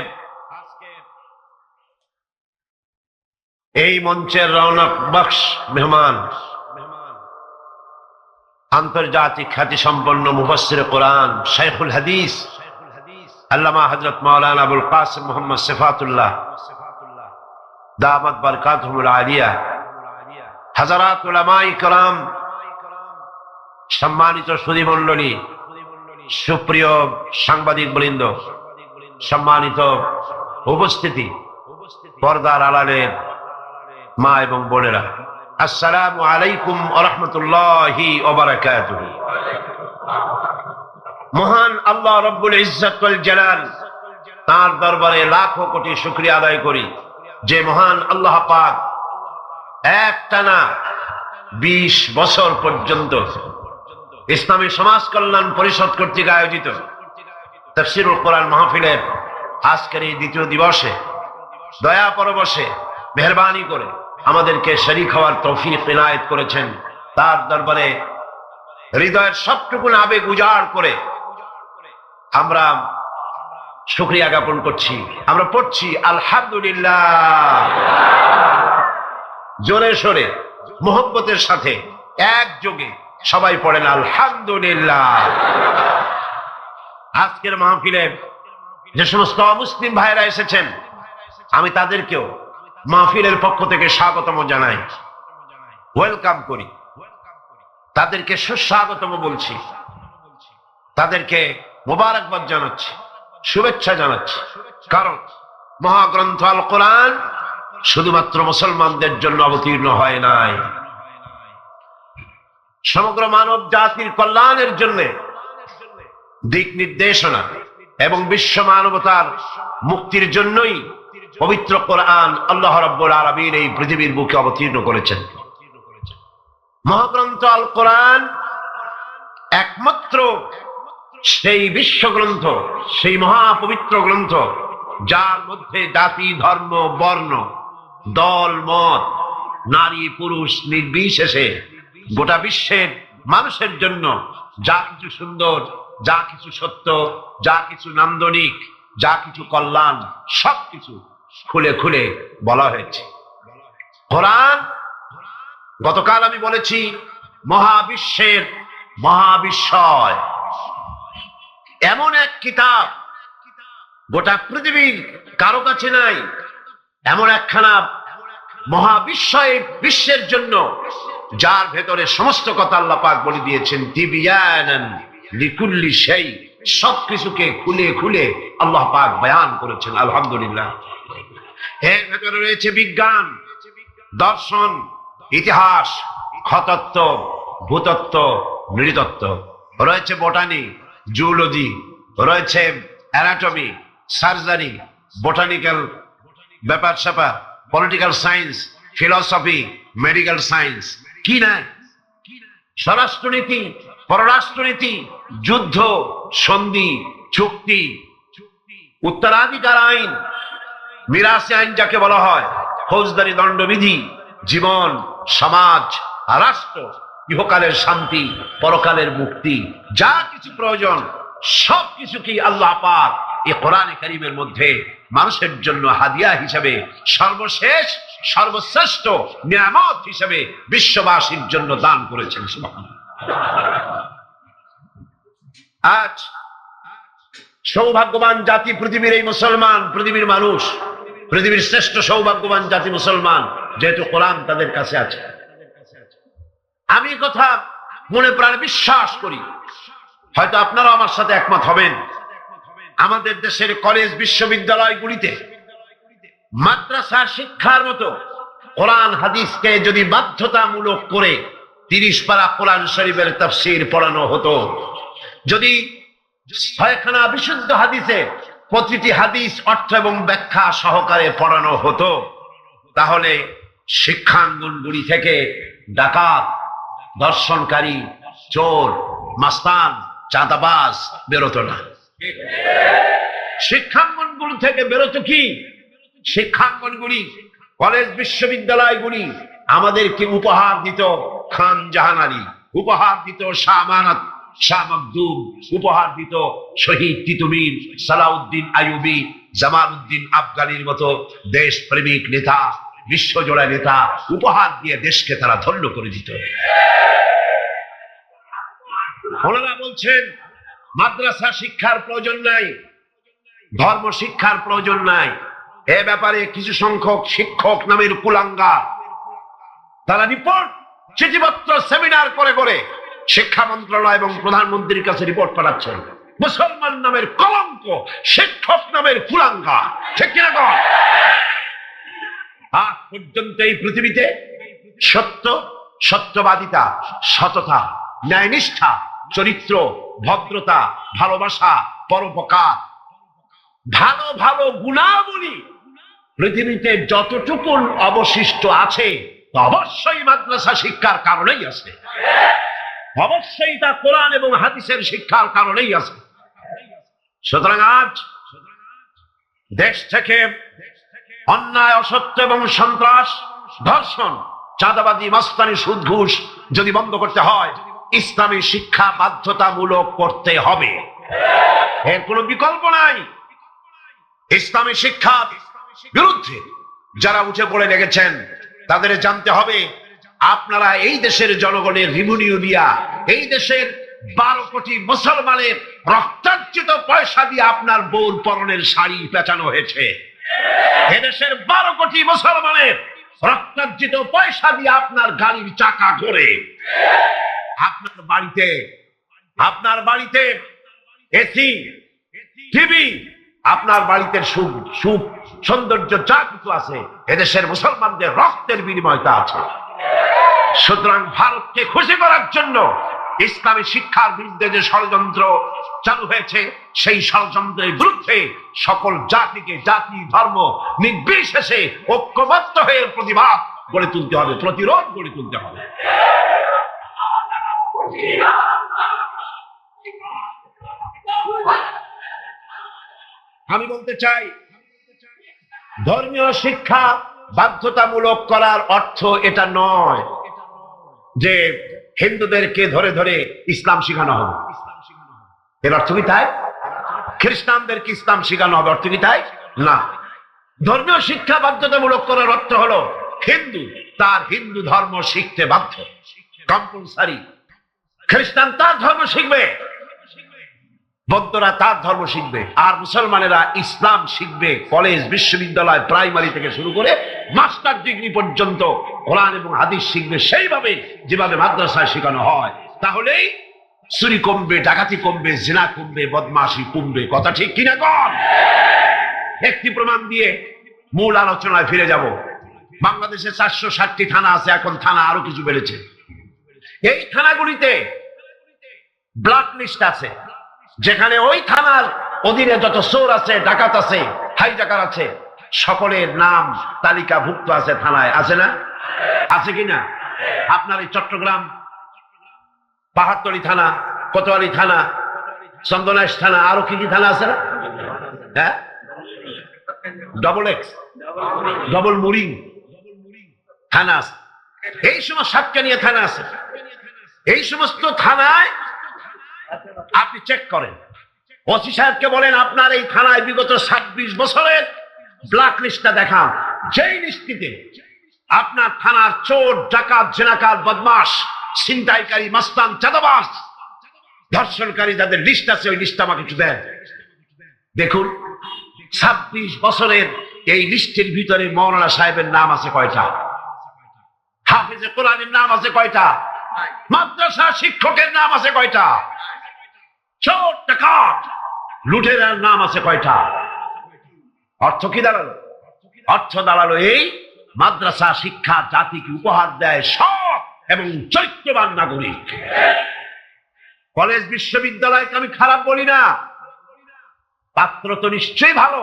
এই মঞ্চের রৌনক বখশ মেহমান আন্তর্জাতিক খ্যাতি সম্পন্ন মুফাসসির কোরআন শাইখুল হাদিস আল্লামা হযরত মাওলানা আবুল কাসিম মুহাম্মদ সিফাতুল্লাহ দামাত বারকাতুহুল আলিয়া হাজারাত উলামায়ে কেরাম সম্মানিত সুধী মণ্ডলী সুপ্রিয় সাংবাদিক বৃন্দ সম্মানিত উপস্থিতি পর্দার আড়ালের মা এবং বোনেরা আসসালামু আলাইকুম ওয়া রাহমাতুল্লাহি ওয়া বারাকাতুহু মহান আল্লাহ রব্বুল ইজ্জত ওয়াল জালাল তার দরবারে লাখো কোটি শুকরিয়া আদায় করি যে মহান আল্লাহ পাক একটানা 20 বছর পর্যন্ত ইসলামী সমাজ কল্যাণ পরিষদ কর্তৃক আয়োজিত তাফসীরুল কোরআন মাহফিলের আজকের এই দ্বিতীয় দিবসে দয়া পরবশে মেহেরবানি করে আমাদেরকে শরীক হওয়ার তৌফিক ইনায়েত করেছেন। তার দরবারে হৃদয়ের সবটুকু আবেগ উজাড় করে আমরা শুকরিয়া জ্ঞাপন করছি। আমরা পড়ছি আলহামদুলিল্লাহ, জোরে সোরে মোহব্বতের সাথে একযোগে সবাই পড়েন আলহামদুলিল্লাহ। আজকের মাহফিলে যে সমস্ত মুসলিম ভাইরা এসেছেন আমি তাদেরকেও মাহফিলের পক্ষ থেকে স্বাগতম জানাই, ওয়েলকাম করি, তাদেরকে সুস্বাগতম বলছি, তাদেরকে মোবারকবাদ জানাচ্ছি, শুভেচ্ছা জানাচ্ছি। কারণ মহাগ্রন্থ আল কোরআন শুধুমাত্র মুসলমানদের জন্য অবতীর্ণ হয় নাই, সমগ্র মানব জাতির কল্যাণের জন্য দিক নির্দেশনা এবং বিশ্ব মানবতার মুক্তির জন্যই পবিত্র কোরআন আল্লাহ রাব্বুল আলামিন এই পৃথিবীর বুকে অবতীর্ণ করেছেন। মহাগ্রন্থ আল কোরআন একমাত্র সেই বিশ্বগ্রন্থ, সেই মহাপবিত্র গ্রন্থ যার মধ্যে জাতি ধর্ম বর্ণ দল মত নারী পুরুষ নির্বিশেষে গোটা বিশ্বের মানুষের জন্য যা কিছু সুন্দর, যা কিছু সত্য, যা কিছু নান্দনিক, যা কিছু কল্যাণ সবকিছু খুলে খুলে বলা হয়েছে। কোরআন গতকাল আমি বলেছি মহাবিশ্বের মহাবিস্ময়, এমন এক কিতাব গোটা পৃথিবীর কারো কাছে নাই, এমন একখানা মহাবিস্ময় বিশ্বের জন্য যার ভেতরে সমস্ত কথা আল্লাহ পাক বলে দিয়েছেন তিবিয়ানান লিকুল্লি শাই, সবকিছুকে খুলে খুলে আল্লাহ পাক বয়ান করেছেন। আলহামদুলিল্লাহ। এর ভেতরে রয়েছে বিজ্ঞান, দর্শন, ইতিহাস, খতত্ব, ভূতত্ত্ব, নৃতত্ত্ব, রয়েছে বোটানি, জুলজি, রয়েছে অ্যানাটমি, সার্জারি, বোটানিক্যাল ব্যাপার স্যাপার, political science, philosophy, medical science, কি না স্বরাষ্ট্রনীতি, পররাষ্ট্রনীতি, যুদ্ধ, সন্ধি, চুক্তি, উত্তরাধিকার আইন, মিরাসি আইন যাকে বলা হয়, ফৌজদারি দণ্ডবিধি, জীবন, সমাজ, রাষ্ট্র, ইহকালের শান্তি, পরকালের মুক্তি, যা কিছু প্রয়োজন সবকিছু কি আল্লাহ পাক এই কোরআনে কারীমের মধ্যে মানুষের জন্য হাদিয়া হিসেবে সর্বশেষ সর্বশ্রেষ্ঠ নিয়ামত হিসেবে বিশ্ববাসীর জন্য দান করেছেন। সুবহানাল্লাহ। আজ সৌভাগ্যবান জাতি পৃথিবীর এই মুসলমান, পৃথিবীর মানুষ, পৃথিবীর শ্রেষ্ঠ সৌভাগ্যবান জাতি মুসলমান, যেহেতু কোরআন তাদের কাছে আছে। আমি কথা মনে প্রাণে বিশ্বাস করি, হয়তো আপনারা আমার সাথে একমত হবেন, আমাদের দেশের কলেজ বিশ্ববিদ্যালয়গুলিতে মাদ্রাসা শিক্ষার মতো কোরআন হাদিসকে যদি বাধ্যতামূলক করে 30 পারা কোরআন শরীফের তাফসীর পড়ানো হতো, যদি 6খানা বিশুদ্ধ হাদিসে প্রতিটি হাদিস অর্থ এবং ব্যাখ্যা সহকারে পড়ানো হতো, তাহলে শিক্ষাঙ্গনগুলি থেকে ডাকাত, ধর্ষণকারী, চোর, মাস্তান, চাঁদাবাজ বেরোতো না। শিক্ষাঙ্গনগুলি থেকে বেরোতো কি? শিক্ষাঙ্গনগুলি, কলেজ বিশ্ববিদ্যালয়গুলি আমাদেরকে উপহার দিত খান জাহান আলী, উপহার দিত শাহ আমানত, শাহ মখদুম, উপহার দিত শহীদ তিতুমির, সালাউদ্দিন আইয়ুবী, জামালউদ্দিন আফগানির মতো দেশ প্রেমিক নেতা, বিশ্বজোড়া নেতা, উপহার দিয়ে দেশকে তারা ধন্য করে দিত। ওনারা বলছেন মাদ্রাসা শিক্ষার প্রয়োজন নাই, ধর্ম শিক্ষার প্রয়োজন নাই। এ ব্যাপারে কিছু সংখ্যক শিক্ষক নামের কুলাঙ্গার তারা রিপোর্ট, চিঠিপত্র, সেমিনার করে করে শিক্ষা মন্ত্রণালয় এবং প্রধানমন্ত্রীর কাছে রিপোর্ট পাঠাচ্ছেন। মুসলমান নামের কলঙ্ক, শিক্ষক নামের কুলাঙ্গার, ঠিক কিনা বল? আজ পর্যন্ত এই পৃথিবীতে সত্য, সত্যবাদিতা, সততা, ন্যায়নিষ্ঠা, চরিত্র, ভদ্রতা, ভালোবাসা, পরোপকার, ভালো ভালো গুণাবলী পৃথিবীতে যতটুকু অবশিষ্ট আছে অবশ্যই মাদ্রাসা শিক্ষার কারণেই আছে, অবশ্যই তা কোরআন এবং হাদিসের শিক্ষার কারণেই আছে। সুতরাং আজ দেশ থেকে অন্যায়, অসত্য এবং সন্ত্রাস, ধর্ষণ, চাঁদাবাজি, মাস্তানি, সুদ, ঘুষ যদি বন্ধ করতে হয়, ইসলামী শিক্ষা বাধ্যতামূলক করতে হবে, এর কোনো বিকল্প নাই। ইসলামী শিক্ষার বিরুদ্ধে যারা উঠে পড়ে লেগেছেন তাদের জানতে হবে, আপনারা এই দেশের জনগণের রিভিনিউ দিয়া, এই দেশের 12 কোটি মুসলমানের রক্তার্জিত পয়সা দিয়ে আপনার বউর পরনের শাড়ি পেঁচানো হয়েছে। এদেশের 12 কোটি মুসলমানের রক্তার্জিত পয়সা দিয়ে আপনার গাড়ির চাকা করে, আপনার বাড়িতে এসি, টিভি, আপনার বাড়িতে সুখ সৌন্দর্য যা কিছু আছে এদেশের মুসলমানদের রক্তের বিনিময়টা আছে। সুতরাং ভারতকে খুশি করার জন্য ইসলামী শিক্ষার বিরুদ্ধে যে ষড়যন্ত্র চালু হয়েছে, সেই ষড়যন্ত্রের বিরুদ্ধে সকল জাতিকে, জাতি, ধর্ম নির্বিশেষে ঐক্যবদ্ধ হয়ে প্রতিবাদ গড়ে তুলতে হবে, প্রতিরোধ গড়ে তুলতে হবে। আমি বলতে চাই, ধর্মীয় শিক্ষা বাধ্যতামূলক করার অর্থ এটা নয় যে হিন্দুদেরকে ধরে ধরে ইসলাম শেখানো হবে, এর অর্থ কি তাই? খ্রিস্টানদেরকে ইসলাম শেখানো হবে, অর্থ কি তাই? না। ধর্মীয় শিক্ষা বাধ্যতামূলক করার অর্থ হলো হিন্দু তার হিন্দু ধর্ম শিখতে বাধ্য, কম্পালসারি। খ্রিস্টান তার ধর্ম শিখবে, বৌদ্ধরা তার ধর্ম শিখবে, আর মুসলমানেরা ইসলাম শিখবে। কলেজ, বিশ্ববিদ্যালয়, প্রাইমারি থেকে শুরু করে মাস্টার ডিগ্রি পর্যন্ত কোরআন এবং হাদিস শিখবে সেইভাবে যেভাবে মাদ্রাসায় শেখানো হয়। তাহলেই চুরি কমবে, ডাকাতি কমবে, জিনা কমবে, বদমাশি কমবে। কথা ঠিক কিনা কন? একটি প্রমাণ দিয়ে মূল আলোচনায় ফিরে যাব। বাংলাদেশে 460টি থানা আছে, এখন থানা আরো কিছু বেড়েছে। এই থানাগুলিতে ব্ল্যাক লিস্ট আছে, যেখানে ওই থানার অধীনে যত চোর আছে, ডাকাত আছে, হাইজাকার আছে, সকলের নাম তালিকাভুক্ত আছে থানায়, আছে না? আছে কিনা? আপনার এই চট্টগ্রাম পাহাড়তলী থানা, কোতোয়ালি থানা, চন্দনাইশ থানা, আরো কি কি থানা আছে না? হ্যাঁ, ডবল এক্স, ডবল মুরিং থানা আছে, এই সময় সাতকানিয়া থানা আছে। এই সমস্ত থানায় আপনি চেক করেন, ওসি সাহেবকে বলেন আপনার এই থানায় বিগত 26 বছরের ব্ল্যাক লিস্টটা দেখান। যেই লিস্টিতে আপনার থানার চোর, ডাকাত, জেনাকার, বদমাশ, ছিনতাইকারী, মাস্তান, চাঁদাবাজ, ধর্ষণকারী যাদের লিস্ট আছে ওই লিস্ট আমাকে একটু দেন। দেখুন 26 বছরের এই লিস্টের ভিতরে মৌলানা সাহেবের নাম আছে কয়টা? হাফেজে কোরআনের নাম আছে কয়টা? মাদ্রাসা শিক্ষকের নাম আছে কয়টা? চোর, ডাকাত, লুটেরার নাম আছে কয়টা? অর্থ কি দাঁড়ালো? অর্থ দাঁড়ালো এই মাদ্রাসা শিক্ষা জাতিকে উপহার দেয় সৎ এবং চরিত্রবান নাগরিক। কলেজ বিশ্ববিদ্যালয়কে আমি খারাপ বলি না, পাত্র তো নিশ্চয়ই ভালো,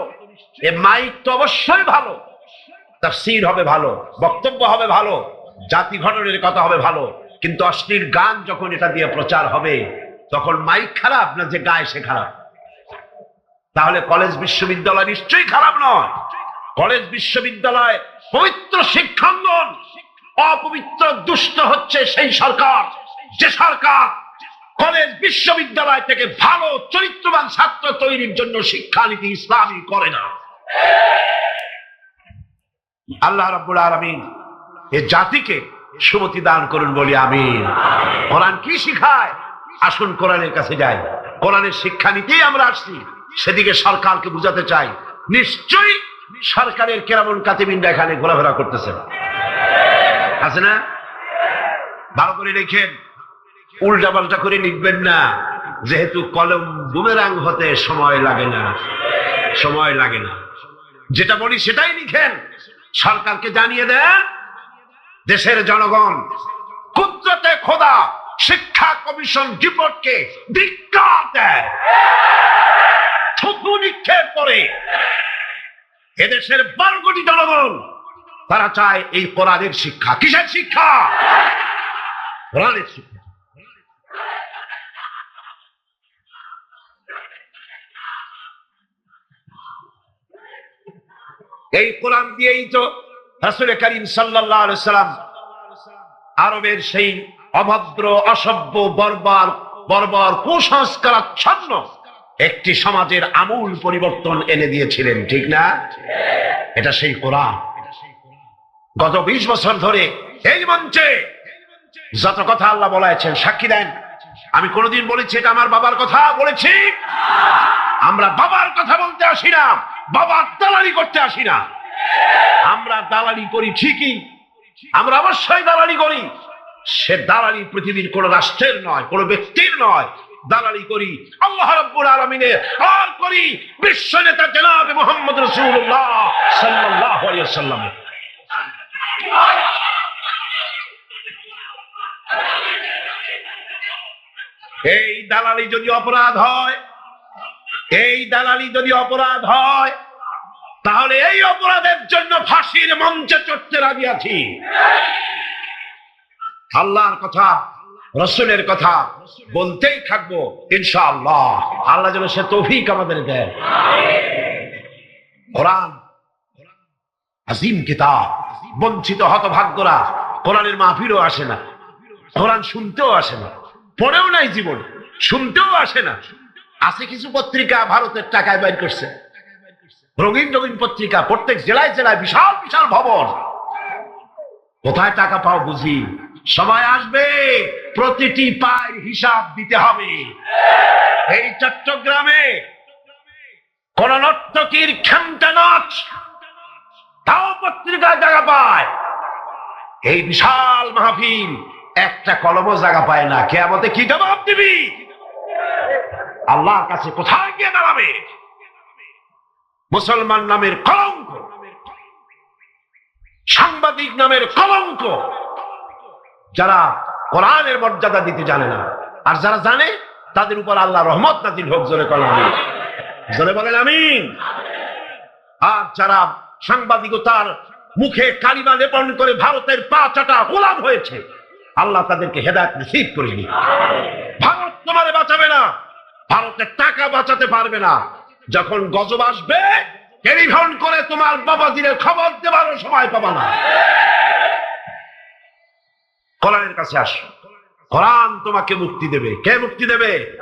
এ মাইক তো অবশ্যই ভালো, তাফসীর হবে ভালো, বক্তব্য হবে ভালো, জাতি গঠনের কথা হবে ভালো, কিন্তু অশ্লীল গান যখন এটা দিয়ে প্রচার হবে তখন মাইক খারাপ না যে গায় সে খারাপ? তাহলে কলেজ বিশ্ববিদ্যালয় নিশ্চয়ই খারাপ নয়। কলেজ বিশ্ববিদ্যালয় পবিত্র শিক্ষাঙ্গন, অপবিত্র দুষ্ট হচ্ছে সেই সরকার যে সরকার কলেজ বিশ্ববিদ্যালয় থেকে ভালো চরিত্রবান ছাত্র তৈরির জন্য শিক্ষানীতি ইসলামী করে না। আল্লাহ রাব্বুল আলামিন এই জাতিকে সুমতি দান করুন বলি আমিন। কোরআন কি শিখায়? আসুন কোরআনের কাছে যাই। কোরআনের শিক্ষানীতি আমরা আসছি, সেদিকে সরকারকে বুঝাতে চাই। নিশ্চয়ই সরকারের কেরামুল কাতিবিনরা এখানে ঘোরাফেরা করতেছে, আছে না? ভালো করে লিখেন, উল্টা পাল্টা করে লিখবেন না, যেহেতু কলম বুমেরাং হতে সময় লাগে না, সময় লাগে না। যেটা বলি সেটাই লিখেন, সরকারকে জানিয়ে দেন দেশের জনগণ কুদরতে খোদা শিক্ষা কমিশন রিপোর্টকে ধিক্কার দেয়, থুতু নিক্ষেপ করে। এদেশের 12 কোটি জনগণ তারা চায় এই কোরআনের শিক্ষা। কিসের শিক্ষা? কোরআনের শিক্ষা। এই কোরআন দিয়েই তো রাসূল করিম সাল্লাল্লাহু আলাইহি সাল্লাম আরবের সেই অভদ্র, অসভ্য, বর্বর কুসংস্কারাচ্ছন্ন একটি সমাজের আমূল পরিবর্তন এনে দিয়েছিলেন, ঠিক না? এটা সেই কোরআন। গত 20 বছর ধরে এই মঞ্চে যত কথা আল্লাহ বলেছেন সাক্ষী দেন। আমি কোনদিন বলেছি এটা আমার বাবার কথা বলেছি? আমরা বাবার কথা বলতে আসি না, বাবার দালালি করতে আসি না। আমরা দালালি করি ঠিকই, আমরা অবশ্যই দালালি করি। সে দালালি পৃথিবীর কোন রাষ্ট্রের নয়, কোন ব্যক্তির নয়। দালালি করি আল্লাহ রাব্বুল আলামিনের, আর করি বিশ্ব নেতা জনাব মুহাম্মদ রাসূলুল্লাহ সাল্লাল্লাহু আলাইহি ওয়াসাল্লাম। এই দালালি যদি অপরাধ হয়, এই দালালি যদি অপরাধ হয়, তাহলে এই অপরাধের জন্য ফাঁসির মঞ্চে চড়তে রাজি আছি। আল্লাহর কথা, রাসূলের কথা বলতেই থাকবো ইনশাআল্লাহ। আল্লাহ যেন সে তৌফিক আমাদের দেয়। কোরআন আজিম কিতাব, বঞ্চিত হতভাগ্যরা কোরআনের মাহফিলও আসে না, কোরআন শুনতেও আসে না, পড়েও নাই জীবন, শুনতেও আসে না। আছে কিছু পত্রিকা ভারতের টাকায় বাইর করছে, রঙিন রঙিন পত্রিকা, প্রত্যেক জেলায় জেলায় বিশাল বিশাল ভবন। কোথায় টাকা পাও বুঝি? সময় আসবে প্রতিটি পায়ের হিসাব দিতে হবে। এই চট্টগ্রামে কোন নর্তকীর ক্ষমতা নাচ তাও পত্রিকায় জায়গা পায়। এই বিশাল মাহফিল একটা কলমও জায়গা পায় না। কিয়ামতে কি জবাব দিবি? আল্লাহর কাছে কোথায় গিয়ে দাঁড়াবে? মুসলমান নামের কলঙ্ক, সাংবাদিক নামের কলঙ্ক, যারা কোরআনের মর্যাদা দিতে জানে না, আর যারা জানে তাদের উপর আল্লাহ রহমত নাজিল হোক। জোরে বলেন আমিন, জোরে বলেন আমিন। আর যারা সাংবাদিকতার মুখে কালিমা লেপন করে ভারতের পা চাটা গোলাম হয়েছে, আল্লাহ তাদেরকে হেদায়েত নসিব করে দিন। ভারত তোমারে বাঁচাবে না, ভারতের টাকা বাঁচাতে পারবে না। যখন গজব আসবে টেলিফোন করে তোমার বাবাজির খবর দেওয়ারও সময় পাবা না। কোরআনের কাছে আসো, কোরআন তোমাকে মুক্তি দেবে। কে মুক্তি দেবে?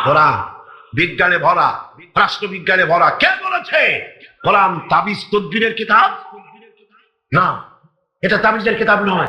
কোরআন। বিজ্ঞানে ভরা, রাষ্ট্রবিজ্ঞানে ভরা। কে বলেছে কোরআন তাবিজ তদবিরের কিতাব? না, এটা তাবিজের কিতাব নয়।